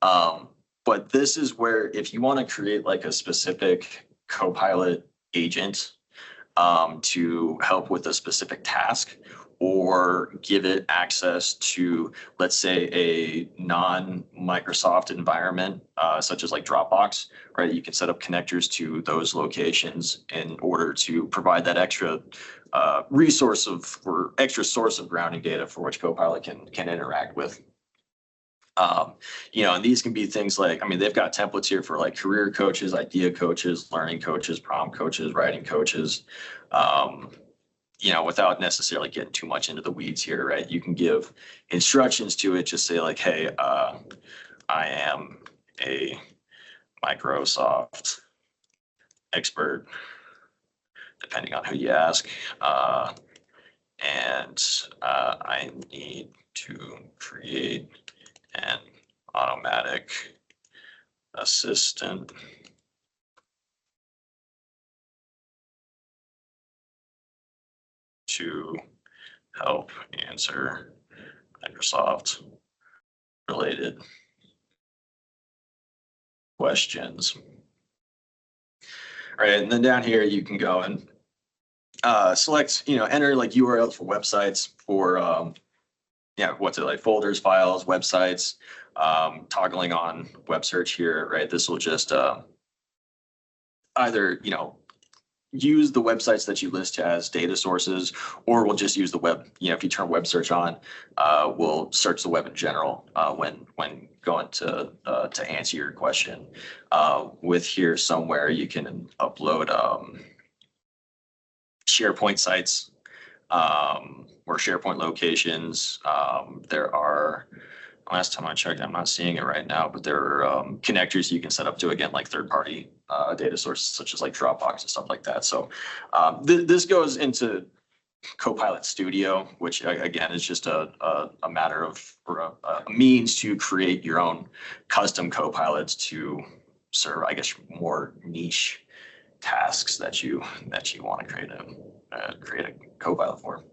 But this is where if you want to create like a specific Copilot agent to help with a specific task, or give it access to, let's say, a non-Microsoft environment, such as like Dropbox, right? You can set up connectors to those locations in order to provide that extra extra source of grounding data for which Copilot can interact with. And these can be things like, I mean, they've got templates here for like career coaches, idea coaches, learning coaches, prompt coaches, writing coaches. Without necessarily getting too much into the weeds here, right? You can give instructions to it, just say like, hey, I am a Microsoft expert, depending on who you ask. And I need to create an automatic assistant to help answer Microsoft related questions. All right, and then down here you can go and select, enter like URLs for websites for what's it like, folders, files, websites, toggling on web search here, right? This will just either, use the websites that you list as data sources, or we'll just use the web. If you turn web search on, we'll search the web in general when going to answer your question. With here somewhere, you can upload SharePoint sites or SharePoint locations. There are, last time I checked, I'm not seeing it right now, but there are connectors you can set up to, again, like third-party data sources, such as like Dropbox and stuff like that. So this goes into Copilot Studio, which again is just a matter of, or a means to create your own custom Copilots to serve, I guess, more niche tasks that you want to create a Copilot for.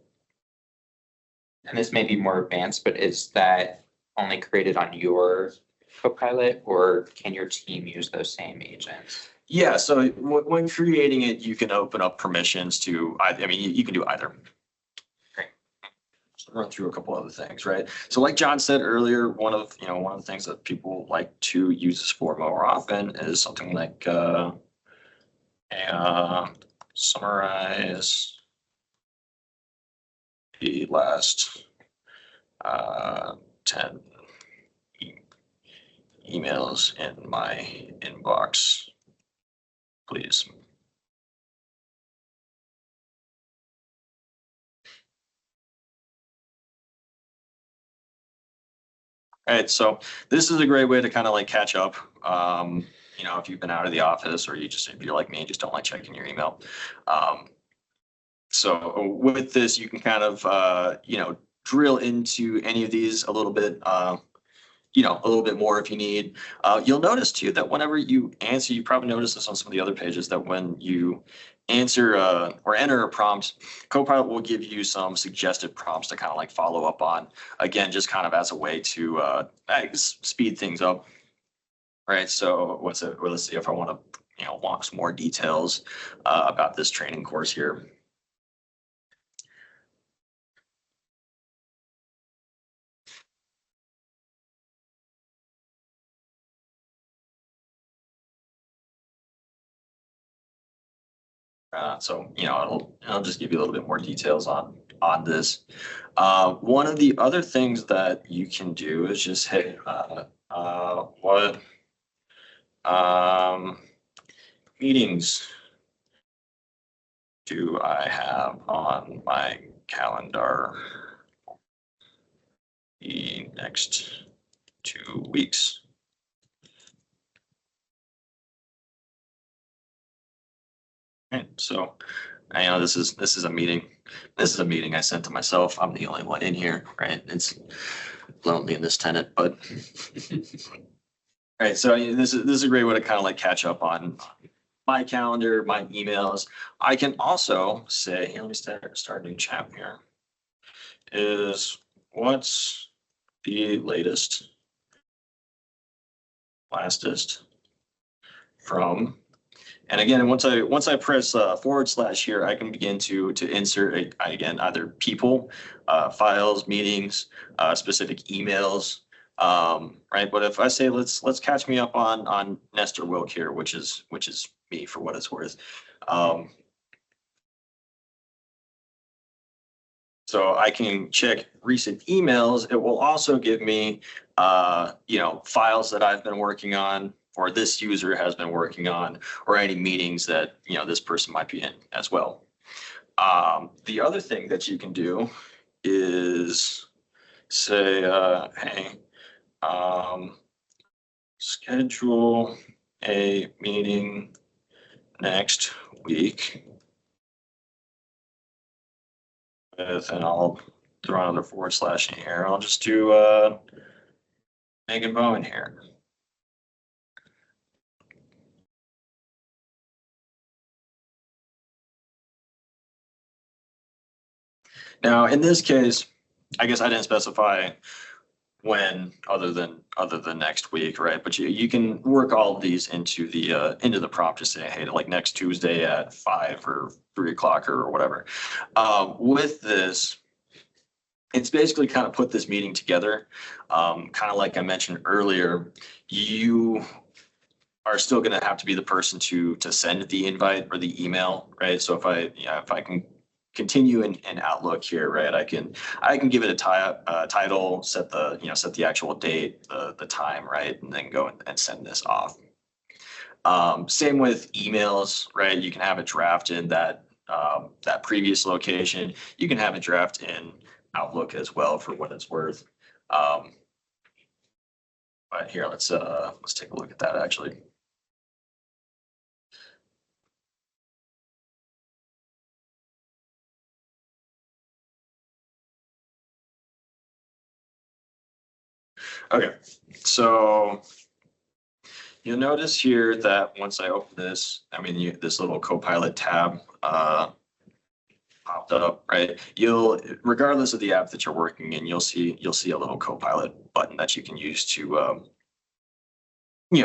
And this may be more advanced, but is that only created on your Copilot, or can your team use those same agents? Yeah, so when creating it, you can open up permissions to, you can do either. Great. So run through a couple other things, right? So like John said earlier, one of the things that people like to use this for more often is something like summarize the last 10 emails in my inbox, please. All right, so this is a great way to kind of like catch up. If you've been out of the office, or if you're like me and just don't like checking your email. So with this, you can kind of drill into any of these a little bit. A little bit more if you need. You'll notice too that whenever you answer, you probably noticed this on some of the other pages, that when you answer or enter a prompt, Copilot will give you some suggested prompts to kind of like follow up on. Again, just kind of as a way to speed things up. Right. So let's see if I want to want some more details about this training course here. So I'll just give you a little bit more details on this. One of the other things that you can do is just hit what meetings do I have on my calendar the next 2 weeks. Right, so I know this is a meeting. This is a meeting I sent to myself. I'm the only one in here, right? It's lonely in this tenant, but right. So this is a great way to kind of like catch up on my calendar, my emails. I can also say, here, let me start a new chat here. Is what's the latest, lastest from. And again, once I press / here, I can begin to insert again either people, files, meetings, specific emails, right? But if I say let's catch me up on Nestor Wilk here, which is me for what it's worth. So I can check recent emails. It will also give me, files that I've been working on, or this user has been working on, or any meetings that, this person might be in as well. The other thing that you can do is say, hey, schedule a meeting next week. And I'll throw another / in here. I'll just do Megan Bowen here. Now, in this case, I guess I didn't specify when other than next week, right? But you can work all of these into the prompt to say, hey, like next Tuesday at 5 or 3 o'clock or whatever. With this, it's basically kind of put this meeting together. Kind of like I mentioned earlier, you are still going to have to be the person to send the invite or the email, right? So if I can continue in Outlook here, right, I can give it a title, set the actual date, the time, right, and then go and send this off. Same with emails, right? You can have it draft in that previous location. You can have it draft in Outlook as well for what it's worth. But here, let's take a look at that actually. Okay, so you'll notice here that once I open this, this little Copilot tab popped up, right? Regardless of the app that you're working in, you'll see a little Copilot button that you can use to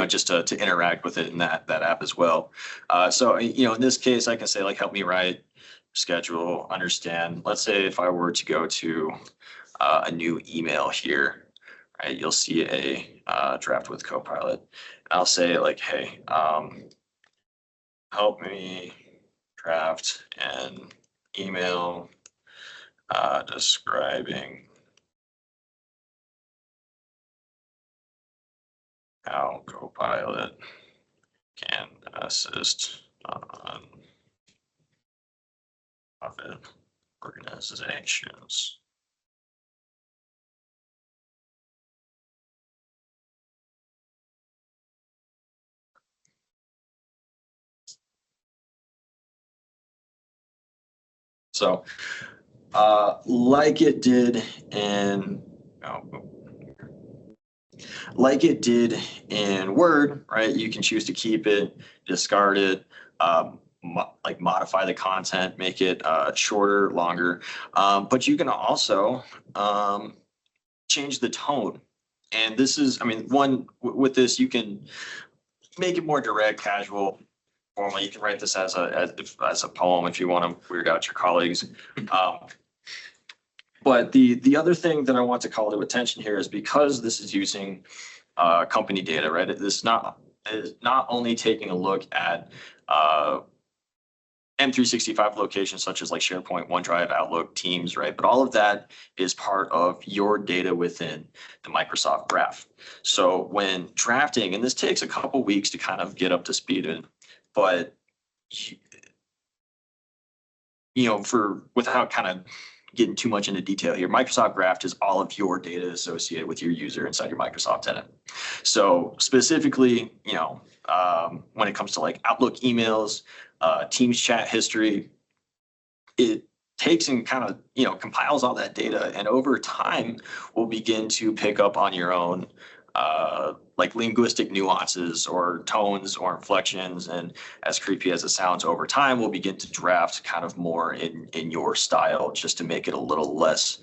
just to interact with it in that app as well. So in this case, I can say like, help me write, schedule, understand. Let's say if I were to go to a new email here, right? You'll see a draft with Copilot. I'll say like, hey, help me draft an email describing how Copilot can assist on profit organizations. So, like it did in Word, right? You can choose to keep it, discard it, like modify the content, make it shorter, longer. But you can also change the tone. And this is, with this, you can make it more direct, casual, formal. You can write this as a poem if you want to weird out your colleagues. But the other thing that I want to call to attention here is because this is using company data, right? This is not only taking a look at M365 locations such as like SharePoint, OneDrive, Outlook, Teams, right? But all of that is part of your data within the Microsoft Graph. So when drafting, and this takes a couple weeks to kind of get up to speed in, but without kind of getting too much into detail here, Microsoft Graph is all of your data associated with your user inside your Microsoft tenant. So specifically, when it comes to like Outlook emails, Teams chat history, it takes and kind of, compiles all that data, and over time will begin to pick up on your own like linguistic nuances or tones or inflections. And as creepy as it sounds, over time we'll begin to draft kind of more in your style, just to make it a little less,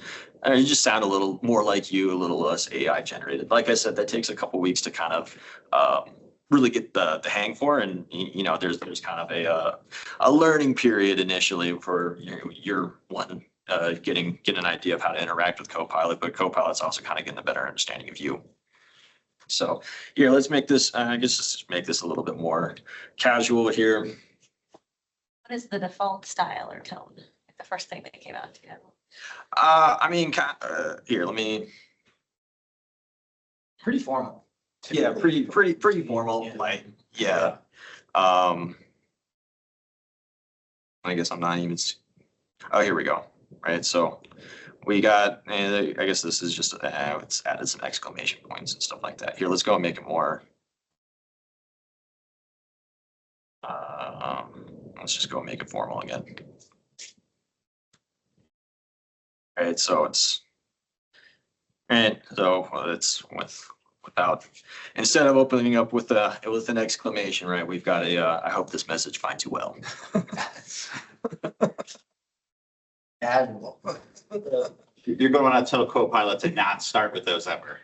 just sound a little more like you, a little less AI generated. Like I said, that takes a couple weeks to kind of really get the hang for. And, there's kind of a learning period initially for your one getting an idea of how to interact with Copilot, but Copilot's also kind of getting a better understanding of you. So here, let's make this, let's make this a little bit more casual here. What is the default style or tone? Like the first thing that came out to you? Here, let me. Pretty formal. Yeah, pretty formal, like, yeah. I guess I'm not even, oh, here we go, right? So we got, and I guess this is just, it's added some exclamation points and stuff like that. Here, let's go and make it more. Let's just go and make it formal again. All right, so it's, and so it's without, instead of opening up with an exclamation, right? We've got I hope this message finds you well. Admirable. You're going to want to tell Copilot to not start with those ever.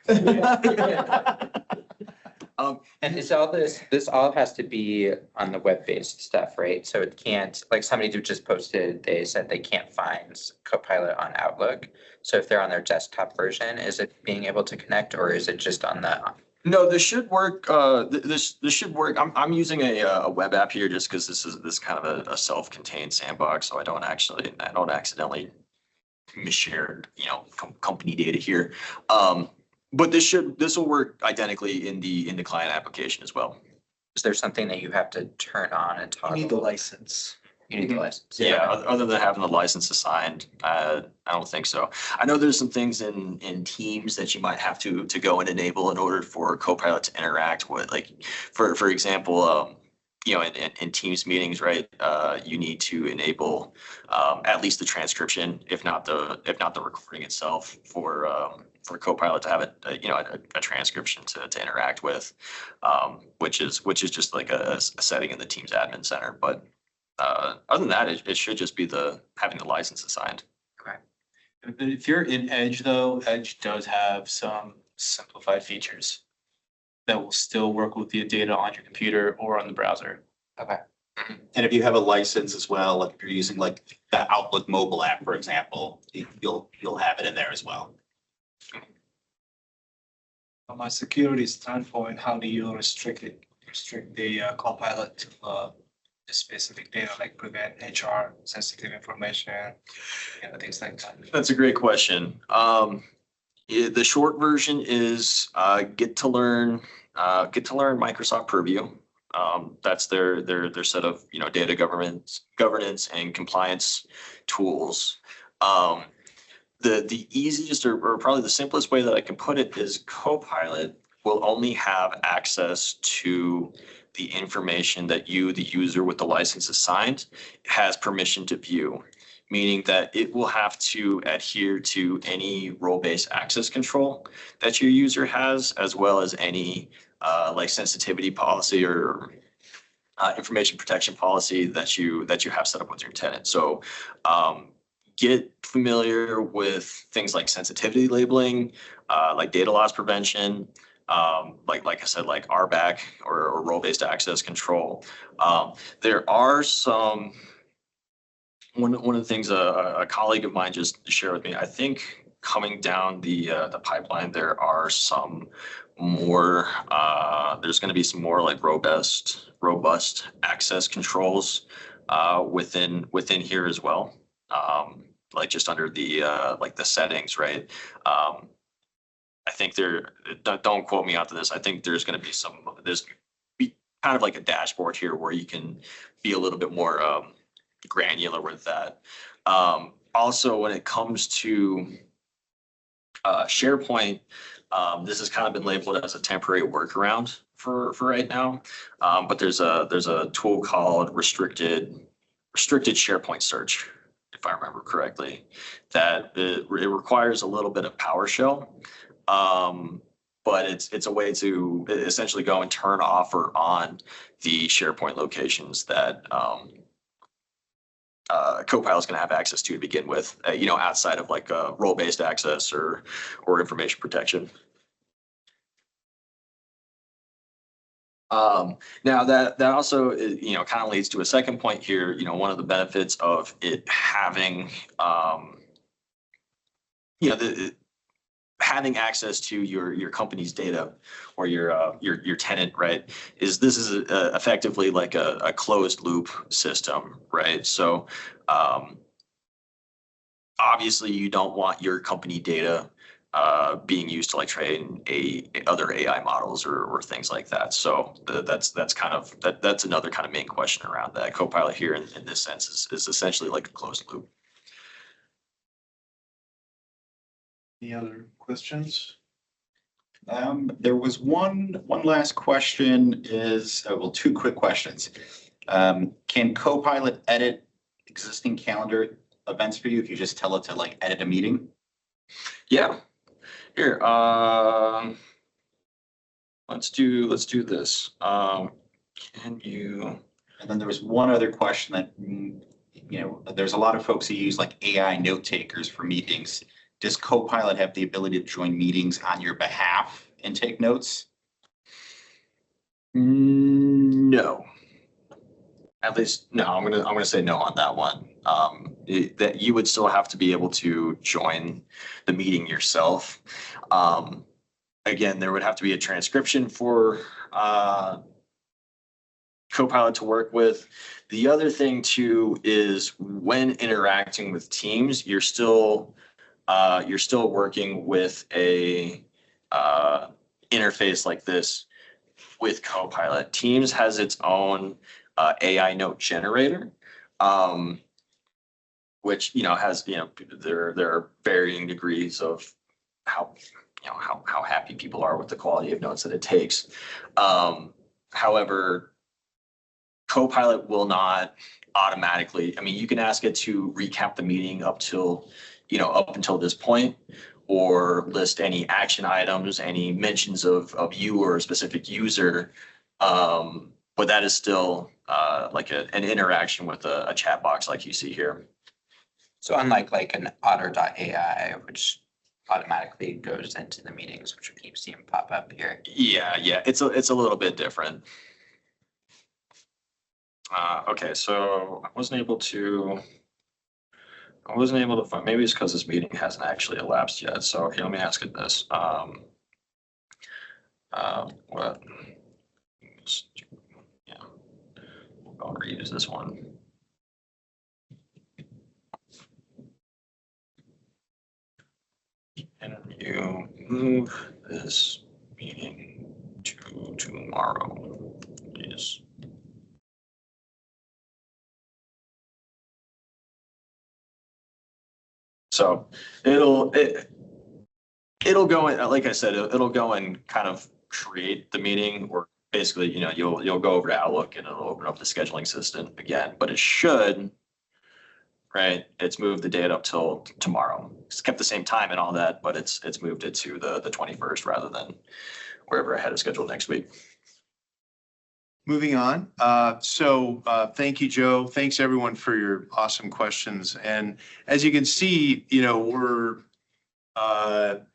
And is all this all has to be on the web-based stuff, right? So it can't, like somebody who just posted, they said they can't find Copilot on Outlook. So if they're on their desktop version, is it being able to connect, or is it just on the? No, this should work. This should work. I'm using a web app here just because this is kind of a self-contained sandbox, so I don't accidentally misshare, company data here. But this will work identically in the client application as well. Is there something that you have to turn on and You toggle? need the license. You need the license. Yeah, other than having the license assigned, I don't think so. I know there's some things in Teams that you might have to go and enable in order for Copilot to interact with, like, for example, in Teams meetings, right? You need to enable at least the transcription, if not the recording itself, for Copilot to have a transcription to interact with, which is just like a setting in the Teams admin center. But other than that, it should just be having the license assigned. Okay. If you're in Edge though, Edge does have some simplified features that will still work with the data on your computer or on the browser. Okay. And if you have a license as well, like if you're using like the Outlook mobile app, for example, you'll have it in there as well. From a security standpoint, how do you restrict the Copilot to specific data, like prevent HR sensitive information, things like that? That's a great question. The short version is get to learn Microsoft Purview. That's their set of data governance and compliance tools. The easiest or probably the simplest way that I can put it is Copilot will only have access to the information that you, the user with the license assigned, has permission to view, meaning that it will have to adhere to any role-based access control that your user has, as well as any like sensitivity policy or information protection policy that you have set up with your tenant. So get familiar with things like sensitivity labeling, like data loss prevention, like I said, like RBAC or role-based access control. There are some, one of the things a colleague of mine just shared with me, I think coming down the pipeline, there are some more, there's going to be some more like robust access controls within here as well. Like just under the like the settings, right? I think don't quote me out to this. I think there's going to be there's kind of like a dashboard here where you can be a little bit more granular with that. also, when it comes to SharePoint, this has kind of been labeled as a temporary workaround for right now. But there's a tool called restricted SharePoint search, if I remember correctly, that it requires a little bit of PowerShell. But it's a way to essentially go and turn off or on the SharePoint locations that Copilot is going to have access to begin with, outside of like role-based access or information protection. Now that also, kind of leads to a second point here. One of the benefits of it having, having access to your company's data or your tenant, right, is this is effectively like a closed loop system, right? So obviously you don't want your company data being used to like train other AI models or things like that. So that's another kind of main question around that. Copilot here in this sense is essentially like a closed loop. Any other questions? There was one last question two quick questions. Can Copilot edit existing calendar events for you if you just tell it to like edit a meeting? Yeah. Here, let's do this. Can you? And then there was one other question that, there's a lot of folks who use like AI note takers for meetings. Does Copilot have the ability to join meetings on your behalf and take notes? No. At least, no, I'm gonna say no on that one. That you would still have to be able to join the meeting yourself. Again, there would have to be a transcription for Copilot to work with. The other thing too is when interacting with teams, you're still working with a interface like this with Copilot. Teams has its own AI note generator, which has there are varying degrees of how happy people are with the quality of notes that it takes. However, Copilot will not automatically. I mean, you can ask it to recap the meeting up until this point, or list any action items, any mentions of you or a specific user. But that is still like an interaction with a chat box like you see here. So unlike like an otter.ai, which automatically goes into the meetings, which we keep seeing pop up here. Yeah, it's a little bit different. Okay, so I wasn't able to find, maybe it's because this meeting hasn't actually elapsed yet. So here, let me ask it this. What? Yeah, I'll reuse this one. Can you move this meeting to tomorrow, please? So it'll go in, like I said, it'll go and kind of create the meeting, or basically, you'll go over to Outlook and it'll open up the scheduling system again, but it should, right? It's moved the date up till tomorrow. It's kept the same time and all that, but it's moved it to the 21st rather than wherever I had it scheduled next week. Moving on. Thank you, Joe. Thanks everyone for your awesome questions. And as you can see, that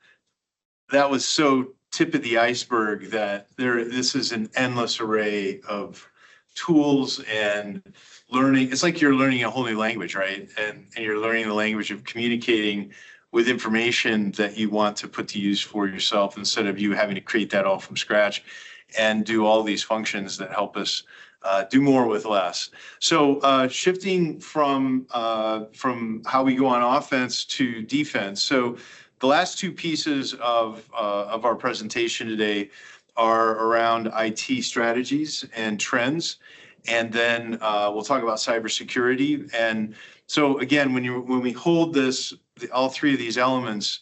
was so tip of the iceberg that this is an endless array of tools and learning. It's like you're learning a whole new language, right? And you're learning the language of communicating with information that you want to put to use for yourself, instead of you having to create that all from scratch and do all these functions that help us do more with less. So shifting from how we go on offense to defense. So the last two pieces of our presentation today are around IT strategies and trends. And then we'll talk about cybersecurity. And So again, when we hold all three of these elements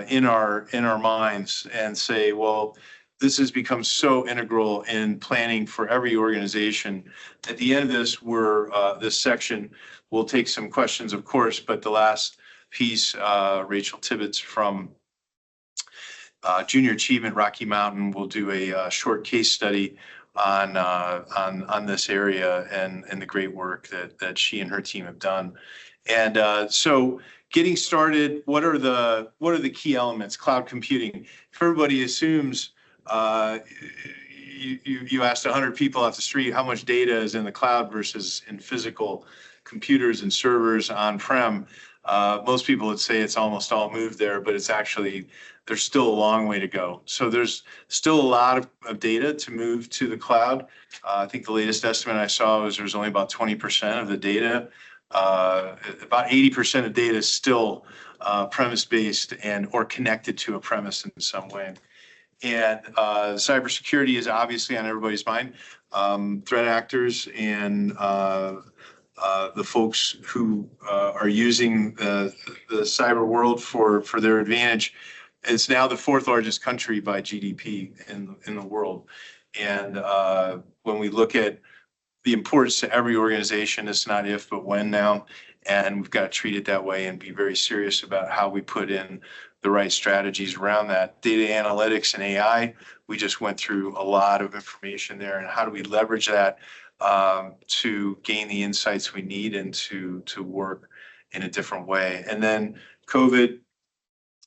in our minds and say, well, this has become so integral in planning for every organization. At the end of this section, we'll take some questions, of course, but the last piece, Rachel Tibbetts from Junior Achievement Rocky Mountain will do a short case study on this area and the great work that she and her team have done. And so getting started, what are the key elements? Cloud computing. If everybody assumes you asked 100 people off the street how much data is in the cloud versus in physical computers and servers on-prem, most people would say it's almost all moved there, but it's actually, there's still a long way to go. So there's still a lot of data to move to the cloud. I think the latest estimate I saw was there's only about 20% of the data. About 80% of data is still premise-based or connected to a premise in some way. And cybersecurity is obviously on everybody's mind. Threat actors and the folks who are using the cyber world for their advantage. It's now the fourth largest country by GDP in the world. And when we look at the importance to every organization, it's not if, but when now. And we've got to treat it that way and be very serious about how we put in the right strategies around that. Data analytics and AI, we just went through a lot of information there. And how do we leverage that to gain the insights we need and to work in a different way? And then COVID,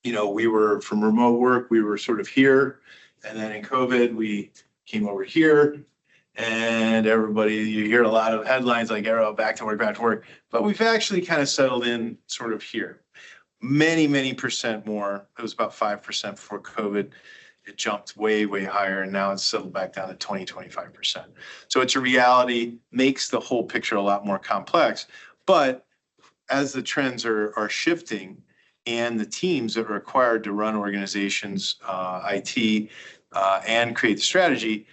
we were from remote work, we were sort of here. And then in COVID, we came over here. And everybody, you hear a lot of headlines like, arrow, back to work. But we've actually kind of settled in sort of here. Many percent more. It was about 5% before COVID. It jumped way higher, and now it's settled back down to 25%. So it's a reality, makes the whole picture a lot more complex. But as the trends are shifting and the teams that are required to run organizations, IT, and create the strategy,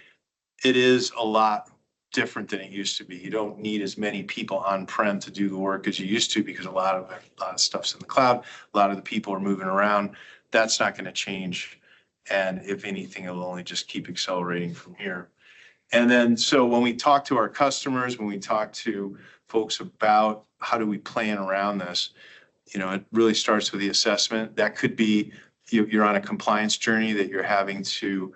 it is a lot different than it used to be. You don't need as many people on-prem to do the work as you used to because a lot of stuff's in the cloud. A lot of the people are moving around. That's not going to change. And if anything, it'll only just keep accelerating from here. And then, so when we talk to our customers, when we talk to folks about how do we plan around this, it really starts with the assessment. That could be you're on a compliance journey that you're having to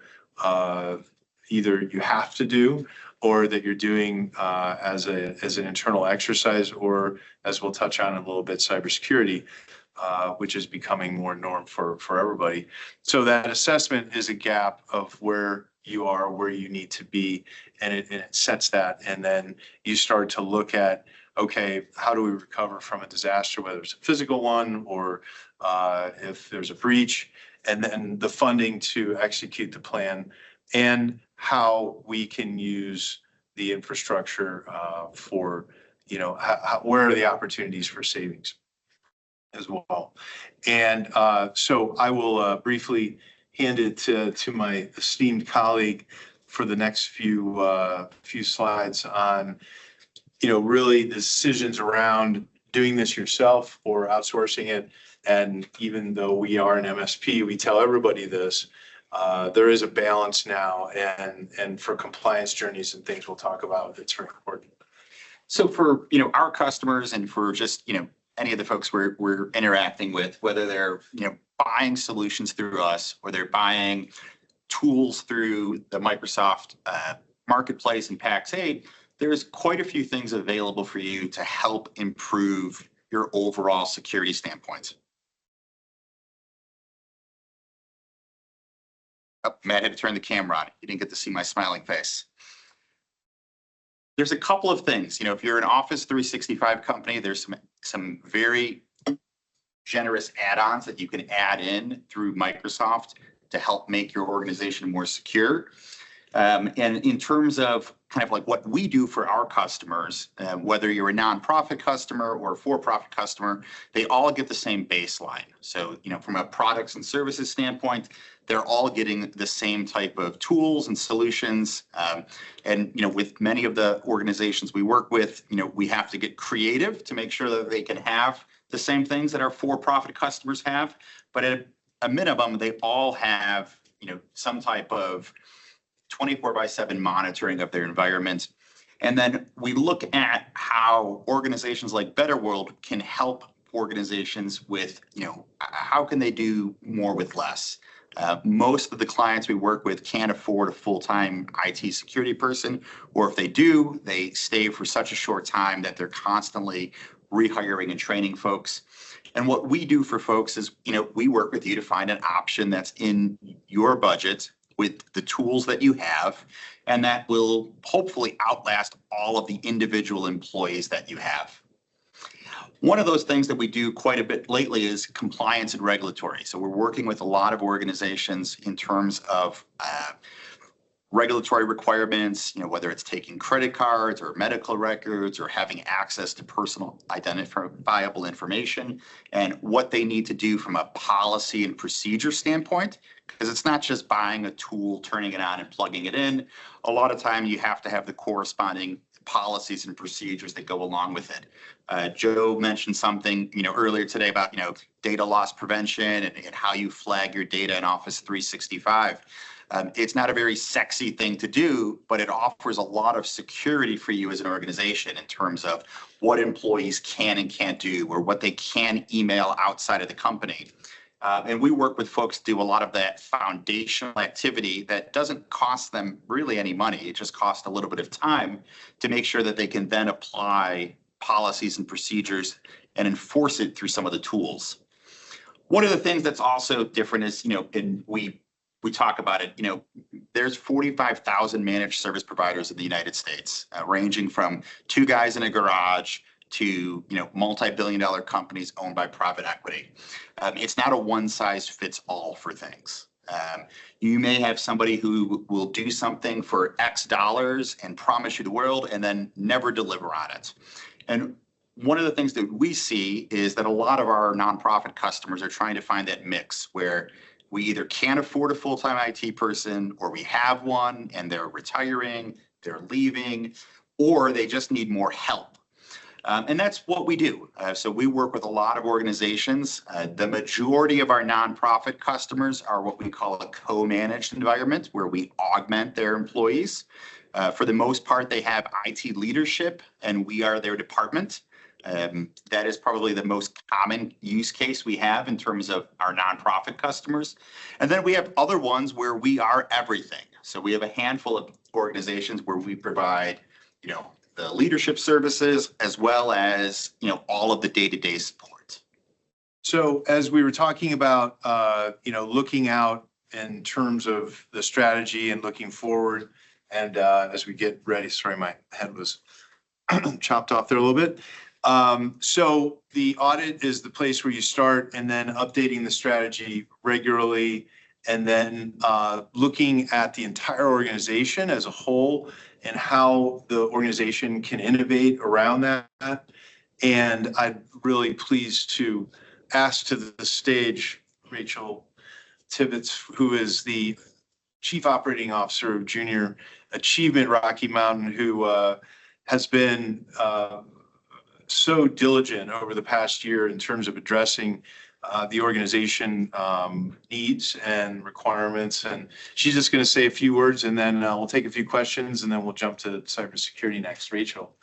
either you have to do or that you're doing as an internal exercise, or as we'll touch on in a little bit, cybersecurity, which is becoming more norm for everybody. So that assessment is a gap of where you are, where you need to be, and it sets that. And then you start to look at, okay, how do we recover from a disaster, whether it's a physical one or if there's a breach, and then the funding to execute the plan, and how we can use the infrastructure for, where are the opportunities for savings as well. And so I will briefly hand it to my esteemed colleague for the next few slides on, really the decisions around doing this yourself or outsourcing it. And even though we are an MSP, we tell everybody this. There is a balance now, and for compliance journeys and things we'll talk about, it's very important. So for, our customers and for just, any of the folks we're interacting with, whether they're, buying solutions through us or they're buying tools through the Microsoft Marketplace and Pax8, there's quite a few things available for you to help improve your overall security standpoints. Oh, Matt had to turn the camera on. You didn't get to see my smiling face. There's a couple of things, if you're an Office 365 company, there's some very generous add-ons that you can add in through Microsoft to help make your organization more secure. And in terms of kind of like what we do for our customers, whether you're a nonprofit customer or a for-profit customer, they all get the same baseline. So, from a products and services standpoint, they're all getting the same type of tools and solutions. And, with many of the organizations we work with, we have to get creative to make sure that they can have the same things that our for-profit customers have. But at a minimum, they all have, some type of 24/7 monitoring of their environment. And then we look at how organizations like BetterWorld can help organizations with, how can they do more with less? Most of the clients we work with can't afford a full-time IT security person, or if they do, they stay for such a short time that they're constantly rehiring and training folks. And what we do for folks is, we work with you to find an option that's in your budget with the tools that you have, and that will hopefully outlast all of the individual employees that you have. One of those things that we do quite a bit lately is compliance and regulatory. So we're working with a lot of organizations in terms of regulatory requirements, whether it's taking credit cards or medical records or having access to personal identifiable information, and what they need to do from a policy and procedure standpoint. Because it's not just buying a tool, turning it on and plugging it in. A lot of time you have to have the corresponding policies and procedures that go along with it. Joe mentioned something, earlier today about, data loss prevention and how you flag your data in Office 365. It's not a very sexy thing to do, but it offers a lot of security for you as an organization in terms of what employees can and can't do, or what they can email outside of the company. And we work with folks to do a lot of that foundational activity that doesn't cost them really any money. It just costs a little bit of time to make sure that they can then apply policies and procedures and enforce it through some of the tools. One of the things that's also different is, and we talk about it, there's 45,000 managed service providers in the United States, ranging from 2 guys in a garage to, multi-billion-dollar companies owned by private equity. It's not a one-size-fits-all for things. You may have somebody who will do something for X dollars and promise you the world and then never deliver on it. And one of the things that we see is that a lot of our nonprofit customers are trying to find that mix where we either can't afford a full-time IT person, or we have one and they're retiring, they're leaving, or they just need more help. And that's what we do. So we work with a lot of organizations. The majority of our nonprofit customers are what we call a co-managed environment, where we augment their employees. For the most part, they have IT leadership and we are their department. That is probably the most common use case we have in terms of our nonprofit customers. And then we have other ones where we are everything. So we have a handful of organizations where we provide, the leadership services as well as, all of the day-to-day support. So as we were talking about, looking out in terms of the strategy and looking forward, and as we get ready, sorry, my head was chopped off there a little bit. So the audit is the place where you start, and then updating the strategy regularly, and then looking at the entire organization as a whole and how the organization can innovate around that. And I'm really pleased to ask to the stage Rachel Tibbetts, who is the Chief Operating Officer of Junior Achievement Rocky Mountain, who has been so diligent over the past year in terms of addressing the organization needs and requirements. And she's just going to say a few words, and then we'll take a few questions, and then we'll jump to cybersecurity next. Rachel.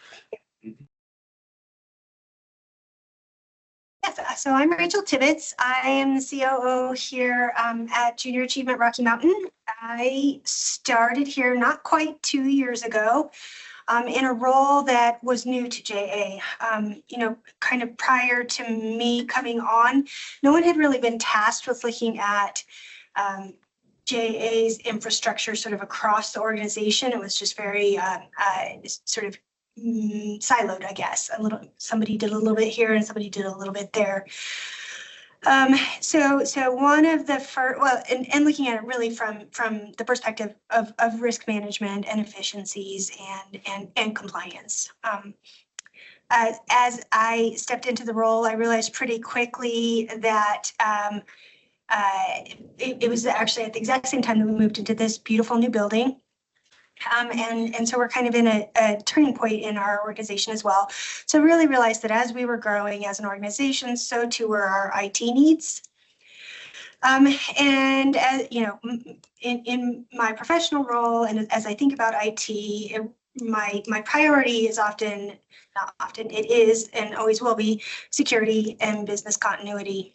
Yes, so I'm Rachel Tibbetts. I am the COO here at Junior Achievement Rocky Mountain. I started here not quite 2 years ago. In a role that was new to JA. Kind of prior to me coming on, no one had really been tasked with looking at JA's infrastructure sort of across the organization. It was just very sort of siloed, I guess. Somebody did a little bit here and somebody did a little bit there. So one of the first, well, and looking at it really from the perspective of risk management and efficiencies and compliance. As I stepped into the role, I realized pretty quickly that it was actually at the exact same time that we moved into this beautiful new building. And so we're kind of in a turning point in our organization as well. So I really realized that as we were growing as an organization, so too were our IT needs. And as you know, in my professional role, and as I think about IT, my priority is often, not often, it is and always will be security and business continuity.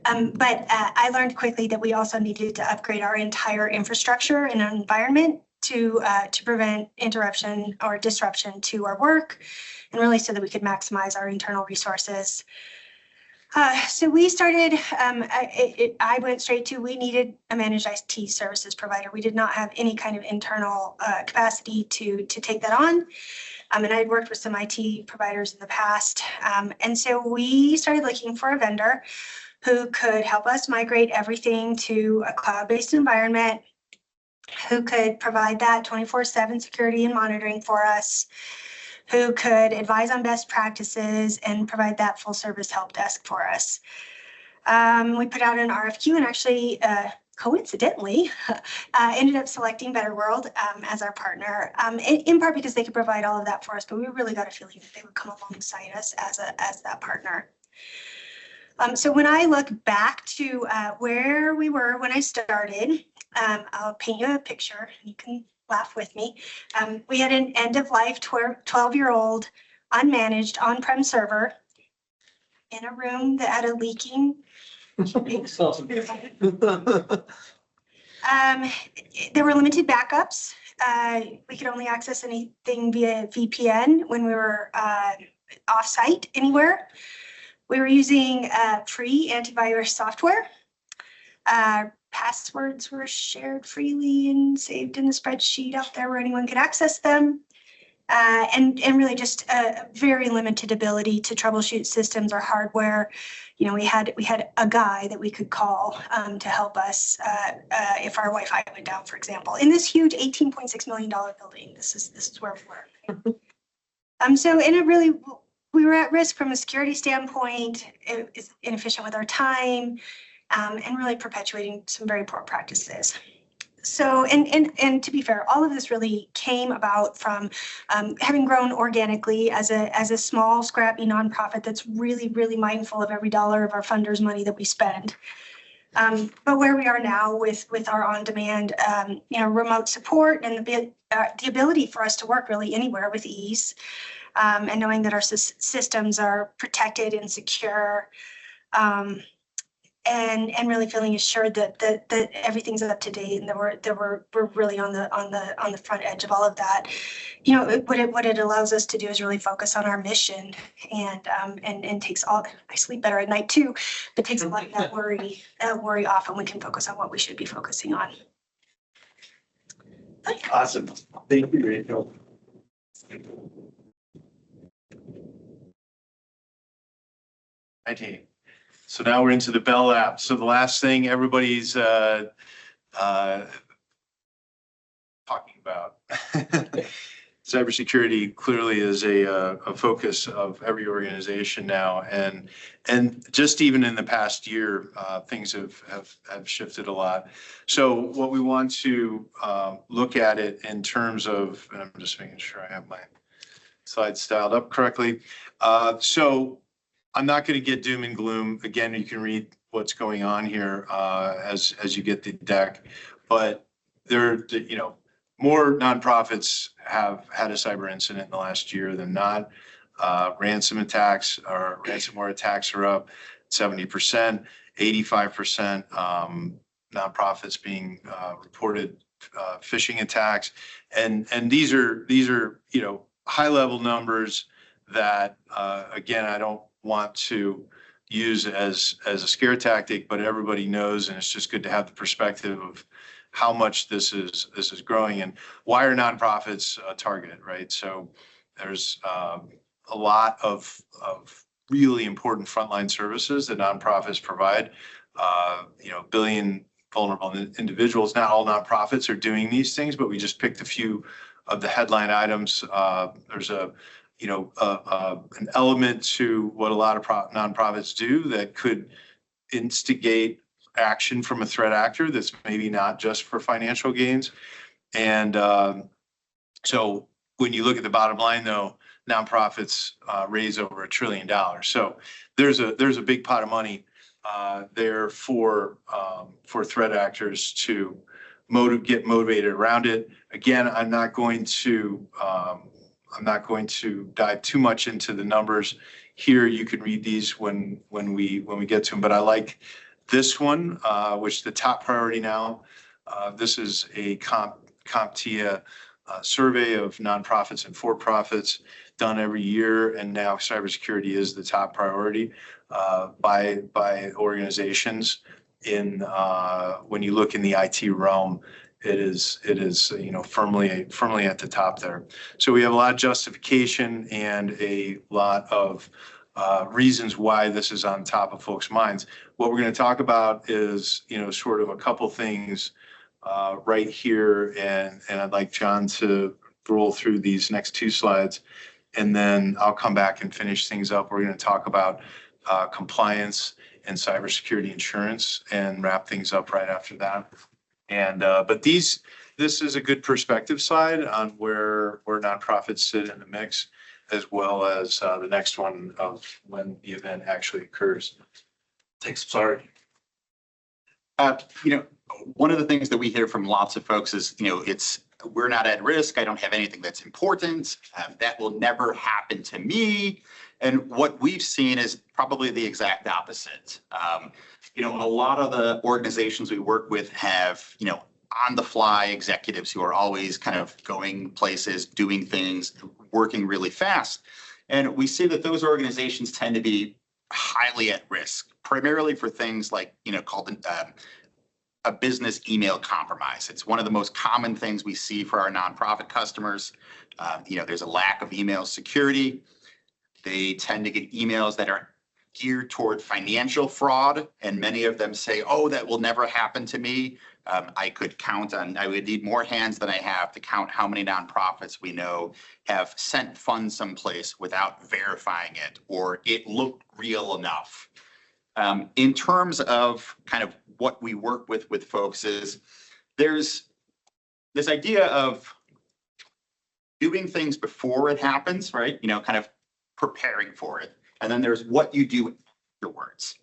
But I learned quickly that we also needed to upgrade our entire infrastructure and environment to prevent interruption or disruption to our work, and really so that we could maximize our internal resources. So we started, I went straight to, we needed a managed IT services provider. We did not have any kind of internal capacity to take that on. And I'd worked with some IT providers in the past. And so we started looking for a vendor who could help us migrate everything to a cloud-based environment, who could provide that 24/7 security and monitoring for us, who could advise on best practices and provide that full service help desk for us. We put out an RFQ and actually, coincidentally, ended up selecting BetterWorld as our partner, in part because they could provide all of that for us, but we really got a feeling that they would come alongside us as that partner. So when I look back to where we were when I started, I'll paint you a picture. You can laugh with me. We had an end-of-life 12-year-old unmanaged on-prem server in a room that had a leaking. There were limited backups. We could only access anything via VPN when we were off-site anywhere. We were using free antivirus software. Passwords were shared freely and saved in the spreadsheet out there where anyone could access them. And really just a very limited ability to troubleshoot systems or hardware. You know, we had a guy that we could call to help us if our Wi-Fi went down, for example. In this huge $18.6 million building, this is where we were. So and it really, we were at risk from a security standpoint. It is inefficient with our time, and really perpetuating some very poor practices. So, and to be fair, all of this really came about from having grown organically as a small, scrappy nonprofit that's really, really mindful of every dollar of our funders' money that we spend. But where we are now with our on-demand, remote support and the ability for us to work really anywhere with ease, and knowing that our systems are protected and secure, and really feeling assured that everything's up to date and that we're really on the front edge of all of that. You know, what it allows us to do is really focus on our mission and takes all. I sleep better at night too, but takes a lot of that worry off, and we can focus on what we should be focusing on. Awesome. Thank you, Rachel. IT. So now we're into the Bell app. So the last thing everybody's talking about. Cybersecurity clearly is a focus of every organization now, and just even in the past year, things have shifted a lot. So what we want to look at it in terms of, and I'm just making sure I have my slides styled up correctly. So I'm not going to get doom and gloom. Again, you can read what's going on here as you get the deck, but more nonprofits have had a cyber incident in the last year than not. Ransom attacks or ransomware attacks are up 70%, 85% nonprofits being reported phishing attacks, and these are high level numbers that again I don't want to use as a scare tactic, but everybody knows, and it's just good to have the perspective of how much this is growing and why are nonprofits targeted, right? So there's a lot of really important frontline services that nonprofits provide. Billion vulnerable individuals. Not all nonprofits are doing these things, but we just picked a few of the headline items. There's an element to what a lot of nonprofits do that could instigate action from a threat actor that's maybe not just for financial gains. And so when you look at the bottom line, though, nonprofits raise over $1 trillion. So there's a big pot of money there for threat actors to get motivated around it. Again, I'm not going to dive too much into the numbers here. You can read these when we get to them. But I like this one, which the top priority now. This is a CompTIA survey of nonprofits and for-profits done every year, and now cybersecurity is the top priority by organizations. When you look in the IT realm, it is firmly at the top there. So we have a lot of justification and a lot of reasons why this is on top of folks' minds. What we're going to talk about is sort of a couple things right here, and I'd like John to roll through these next 2 slides, and then I'll come back and finish things up. We're going to talk about compliance and cybersecurity insurance and wrap things up right after that. But this is a good perspective slide on where nonprofits sit in the mix, as well as the next one of when the event actually occurs. Thanks. Sorry. One of the things that we hear from lots of folks is, we're not at risk. I don't have anything that's important. That will never happen to me. And what we've seen is probably the exact opposite. A lot of the organizations we work with have, on the fly executives who are always kind of going places, doing things, working really fast. And we see that those organizations tend to be highly at risk, primarily for things like, called a business email compromise. It's one of the most common things we see for our nonprofit customers. There's a lack of email security. They tend to get emails that are geared toward financial fraud, and many of them say, oh, that will never happen to me. I would need more hands than I have to count how many nonprofits we know have sent funds someplace without verifying it, or it looked real enough. In terms of kind of what we work with folks is there's this idea of doing things before it happens, right? Kind of preparing for it. And then there's what you do afterwards.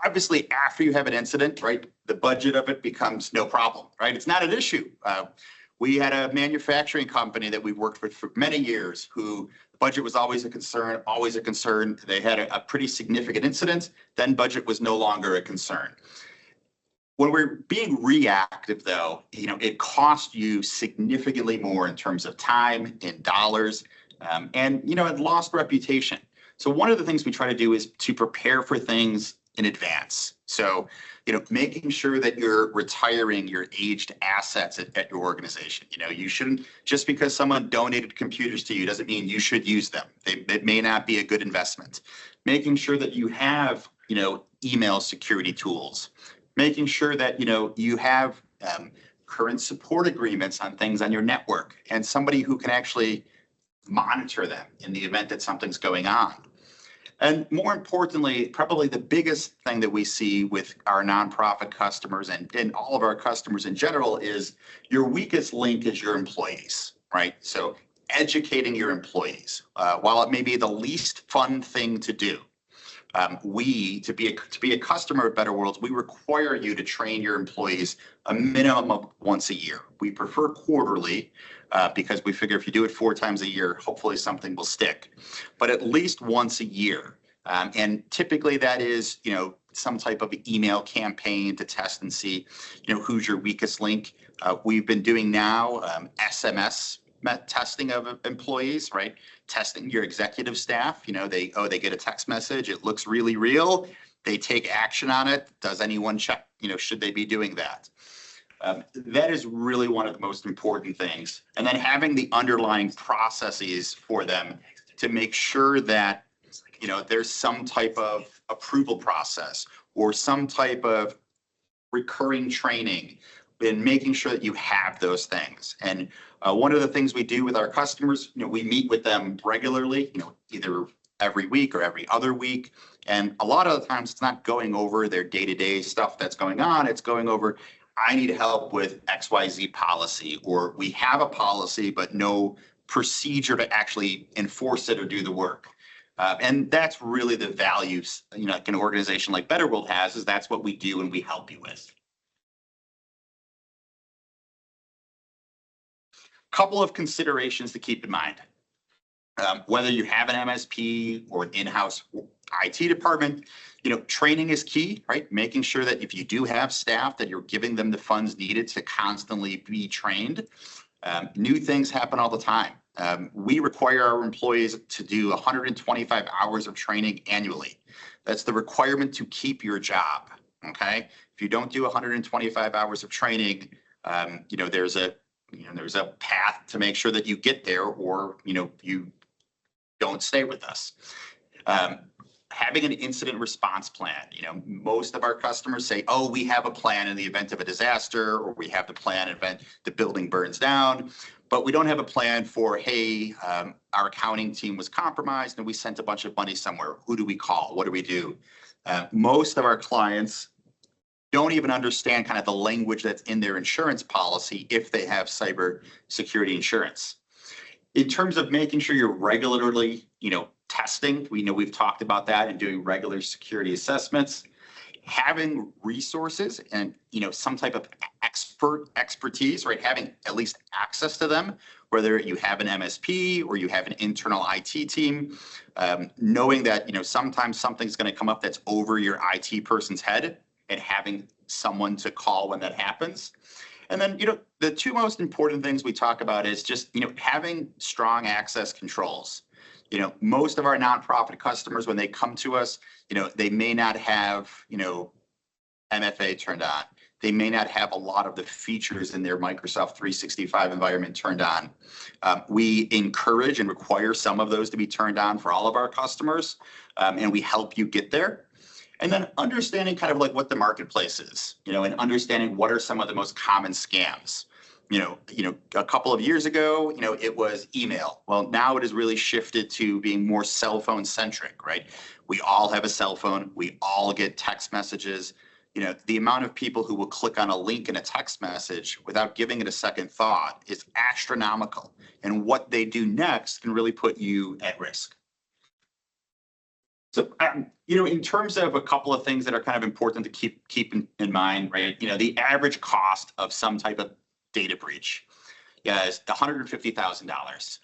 Obviously, after you have an incident, right, the budget of it becomes no problem, right? It's not an issue. We had a manufacturing company that we've worked with for many years who budget was always a concern, always a concern. They had a pretty significant incident, then budget was no longer a concern. When we're being reactive, though, it costs you significantly more in terms of time, in dollars, and it lost reputation. So one of the things we try to do is to prepare for things in advance. So, making sure that you're retiring your aged assets at your organization. You shouldn't, just because someone donated computers to you doesn't mean you should use them. It may not be a good investment. Making sure that you have, email security tools. Making sure that, you have current support agreements on things on your network and somebody who can actually monitor them in the event that something's going on. And more importantly, probably the biggest thing that we see with our nonprofit customers and all of our customers in general is your weakest link is your employees, right? So educating your employees, while it may be the least fun thing to do, to be a customer of BetterWorld, we require you to train your employees a minimum of once a year. We prefer quarterly because we figure if you do it 4 times a year, hopefully something will stick, but at least once a year. And typically that is, some type of email campaign to test and see, who's your weakest link. We've been doing now SMS testing of employees, right? Testing your executive staff. They get a text message. It looks really real. They take action on it. Does anyone check, should they be doing that? That is really one of the most important things. And then having the underlying processes for them to make sure that there's some type of approval process or some type of recurring training, and making sure that you have those things. And one of the things we do with our customers, we meet with them regularly, either every week or every other week. And a lot of the times it's not going over their day-to-day stuff that's going on. It's going over, I need help with XYZ policy, or we have a policy, but no procedure to actually enforce it or do the work. And that's really the values, like an organization like BetterWorld has, is that's what we do and we help you with. Couple of considerations to keep in mind. Whether you have an MSP or an in-house IT department, training is key, right? Making sure that if you do have staff, that you're giving them the funds needed to constantly be trained. New things happen all the time. We require our employees to do 125 hours of training annually. That's the requirement to keep your job, okay? If you don't do 125 hours of training, there's a path to make sure that you get there, or, you don't stay with us. Having an incident response plan. Most of our customers say, oh, we have a plan in the event of a disaster, or we have the plan in the event the building burns down, but we don't have a plan for, hey, our accounting team was compromised and we sent a bunch of money somewhere. Who do we call? What do we do? Most of our clients don't even understand kind of the language that's in their insurance policy if they have cybersecurity insurance. In terms of making sure you're regularly, testing, we've talked about that and doing regular security assessments, having resources and, some type of expertise, right? Having at least access to them, whether you have an MSP or you have an internal IT team, knowing that, sometimes something's going to come up that's over your IT person's head, and having someone to call when that happens. And then, the two most important things we talk about is just, having strong access controls. Most of our nonprofit customers, when they come to us, they may not have, MFA turned on. They may not have a lot of the features in their Microsoft 365 environment turned on. We encourage and require some of those to be turned on for all of our customers, and we help you get there. And then understanding kind of like what the marketplace is, and understanding what are some of the most common scams. A couple of years ago, it was email. Well, now it has really shifted to being more cell phone centric, right? We all have a cell phone. We all get text messages. The amount of people who will click on a link in a text message without giving it a second thought is astronomical. And what they do next can really put you at risk. So, in terms of a couple of things that are kind of important to keep in mind, right? The average cost of some type of data breach is $150,000.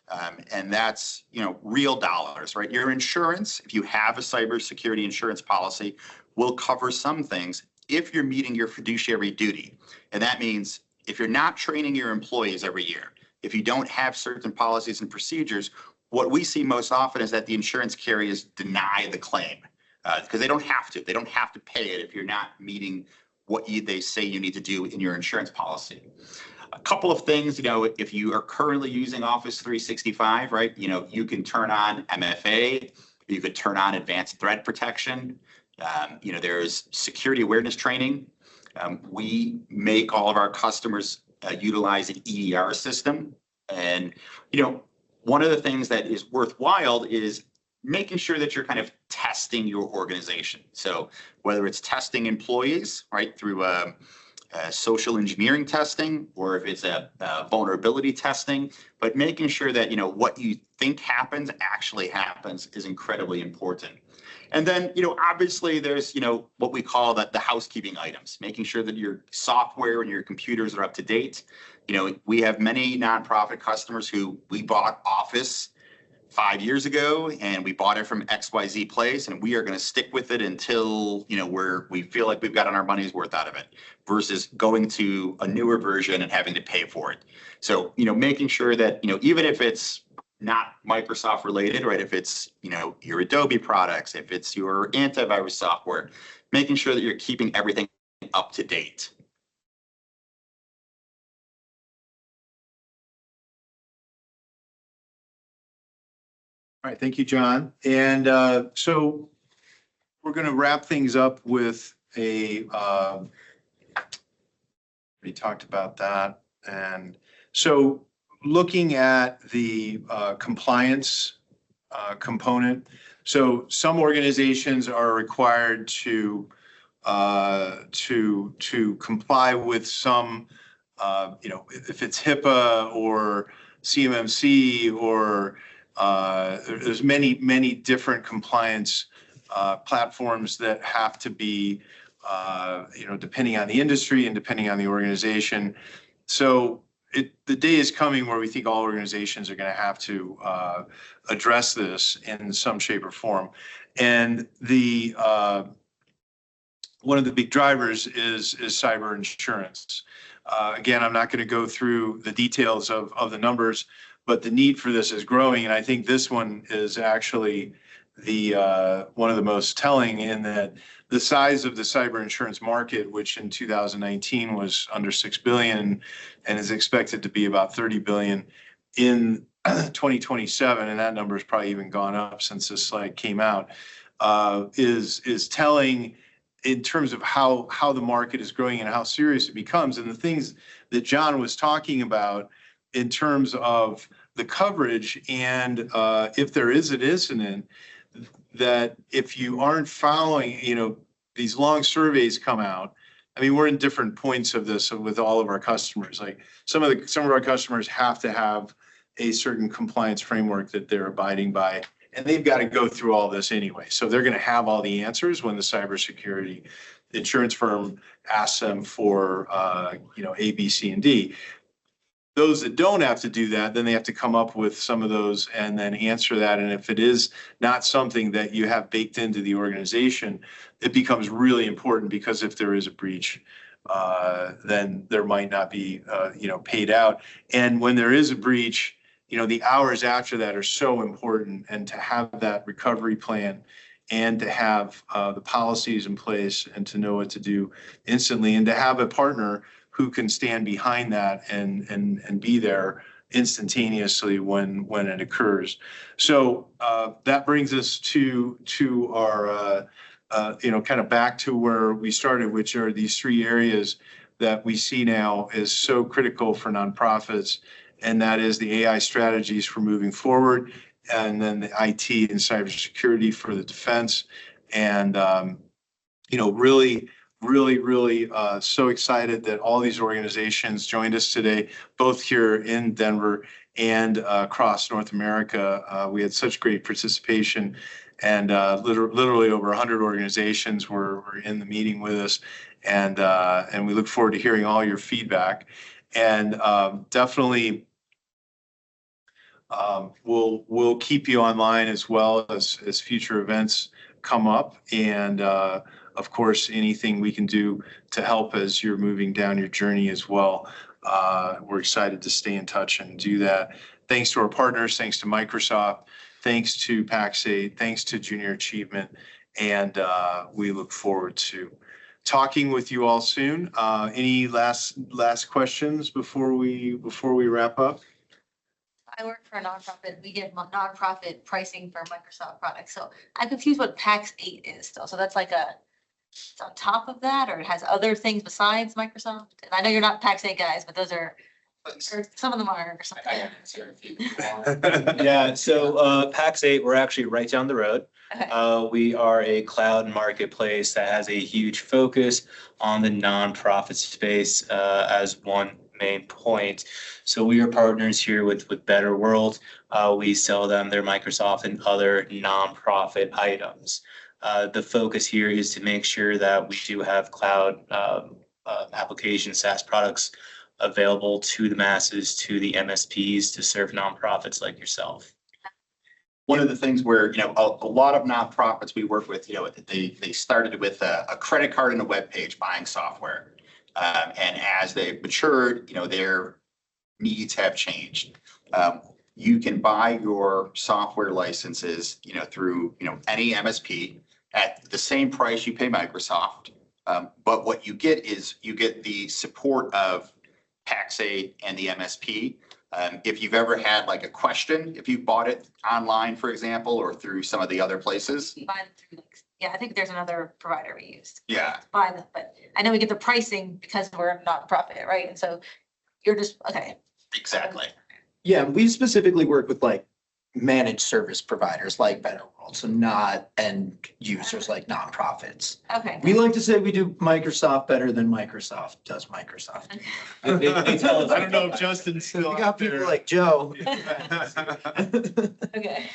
And that's, real dollars, right? Your insurance, if you have a cybersecurity insurance policy, will cover some things if you're meeting your fiduciary duty. And that means if you're not training your employees every year, if you don't have certain policies and procedures, what we see most often is that the insurance carriers deny the claim because they don't have to. They don't have to pay it if you're not meeting what they say you need to do in your insurance policy. A couple of things, if you are currently using Office 365, right, you can turn on MFA, you could turn on advanced threat protection. There's security awareness training. We make all of our customers utilize an EDR system. And, one of the things that is worthwhile is making sure that you're kind of testing your organization. So whether it's testing employees, right, through social engineering testing, or if it's a vulnerability testing, but making sure that, what you think happens actually happens is incredibly important. And then, obviously there's, what we call the housekeeping items, making sure that your software and your computers are up to date. We have many nonprofit customers who we bought Office 5 years ago, and we bought it from XYZ place, and we are going to stick with it until, we feel like we've gotten our money's worth out of it, versus going to a newer version and having to pay for it. So, making sure that, even if it's not Microsoft related, right? If it's, your Adobe products, if it's your antivirus software, making sure that you're keeping everything up to date. All right, thank you, John. And so we're going to wrap things up with we talked about that. And so looking at the compliance component, so some organizations are required to comply with some, if it's HIPAA or CMMC or there's many different compliance platforms that have to be, depending on the industry and depending on the organization. So the day is coming where we think all organizations are going to have to address this in some shape or form. And one of the big drivers is cyber insurance. Again, I'm not going to go through the details of the numbers, but the need for this is growing. And I think this one is actually one of the most telling, in that the size of the cyber insurance market, which in 2019 was under 6 billion and is expected to be about 30 billion in 2027, and that number has probably even gone up since this slide came out, is telling in terms of how the market is growing and how serious it becomes. And the things that John was talking about in terms of the coverage, and if there is an incident, that if you aren't following, these long surveys come out. I mean, we're in different points of this with all of our customers. Like some of our customers have to have a certain compliance framework that they're abiding by, and they've got to go through all this anyway. So they're going to have all the answers when the cybersecurity insurance firm asks them for, A, B, C, and D. Those that don't have to do that, then they have to come up with some of those and then answer that. And if it is not something that you have baked into the organization, it becomes really important, because if there is a breach, then there might not be, paid out. And when there is a breach, the hours after that are so important, and to have that recovery plan and to have the policies in place and to know what to do instantly, and to have a partner who can stand behind that and be there instantaneously when it occurs. So that brings us to our, kind of back to where we started, which are these three areas that we see now as so critical for nonprofits. And that is the AI strategies for moving forward, and then the IT and cybersecurity for the defense. And, really so excited that all these organizations joined us today, both here in Denver and across North America. We had such great participation, and literally over 100 organizations were in the meeting with us. And we look forward to hearing all your feedback. And definitely we'll keep you online as well as future events come up. And of course, anything we can do to help as you're moving down your journey as well. We're excited to stay in touch and do that. Thanks to our partners, thanks to Microsoft, thanks to Pax8, thanks to Junior Achievement. And we look forward to talking with you all soon. Any last questions before we wrap up? I work for a nonprofit. We get nonprofit pricing for Microsoft products. So I'm confused what Pax8 is still. So that's like it's on top of that, or it has other things besides Microsoft? And I know you're not Pax8 guys, but those are, or some of them are, or something. Yeah, so Pax8, we're actually right down the road. Okay. We are a cloud marketplace that has a huge focus on the nonprofit space as one main point. So we are partners here with BetterWorld. We sell them their Microsoft and other nonprofit items. The focus here is to make sure that we do have cloud application SaaS products available to the masses, to the MSPs, to serve nonprofits like yourself. One of the things where, a lot of nonprofits we work with, they started with a credit card and a web page buying software. And as they've matured, their needs have changed. You can buy your software licenses, through, any MSP at the same price you pay Microsoft. But what you get is you get the support of Pax8 and the MSP, If you've ever had like a question, if you bought it online, for example, or through some of the other places. We buy them through like, yeah, I think there's another provider we use. Yeah. Buy them, but I know we get the pricing because we're a nonprofit, right? And so you're just, okay. Exactly. Yeah, we specifically work with like managed service providers like BetterWorld, so not end users like nonprofits. Okay. We like to say we do Microsoft better than Microsoft does Microsoft. They tell us. I don't know if Justin's still We got out people there. like Joe. Okay.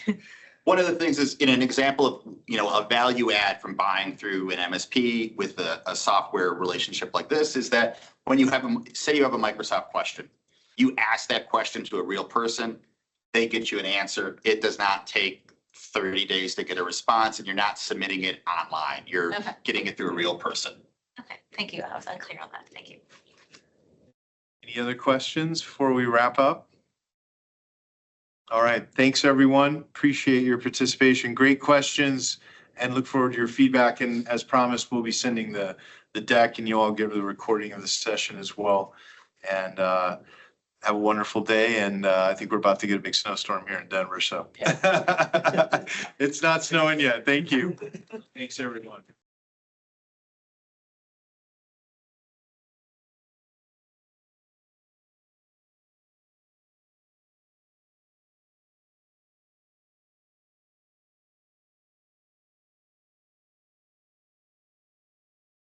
One of the things is in an example of, a value add from buying through an MSP with a software relationship like this is that when you have, say you have a Microsoft question, you ask that question to a real person, they get you an answer. It does not take 30 days to get a response and you're not submitting it online. You're Okay. getting it through a real person. Okay, thank you. I was unclear on that. Thank you. Any other questions before we wrap up? All right, thanks, everyone. Appreciate your participation. Great questions and look forward to your feedback. And as promised, we'll be sending the deck and you'll all get the recording of the session as well. And have a wonderful day. And I think we're about to get a big snowstorm here in Denver, so. It's not snowing yet. Thank you. Thanks, everyone.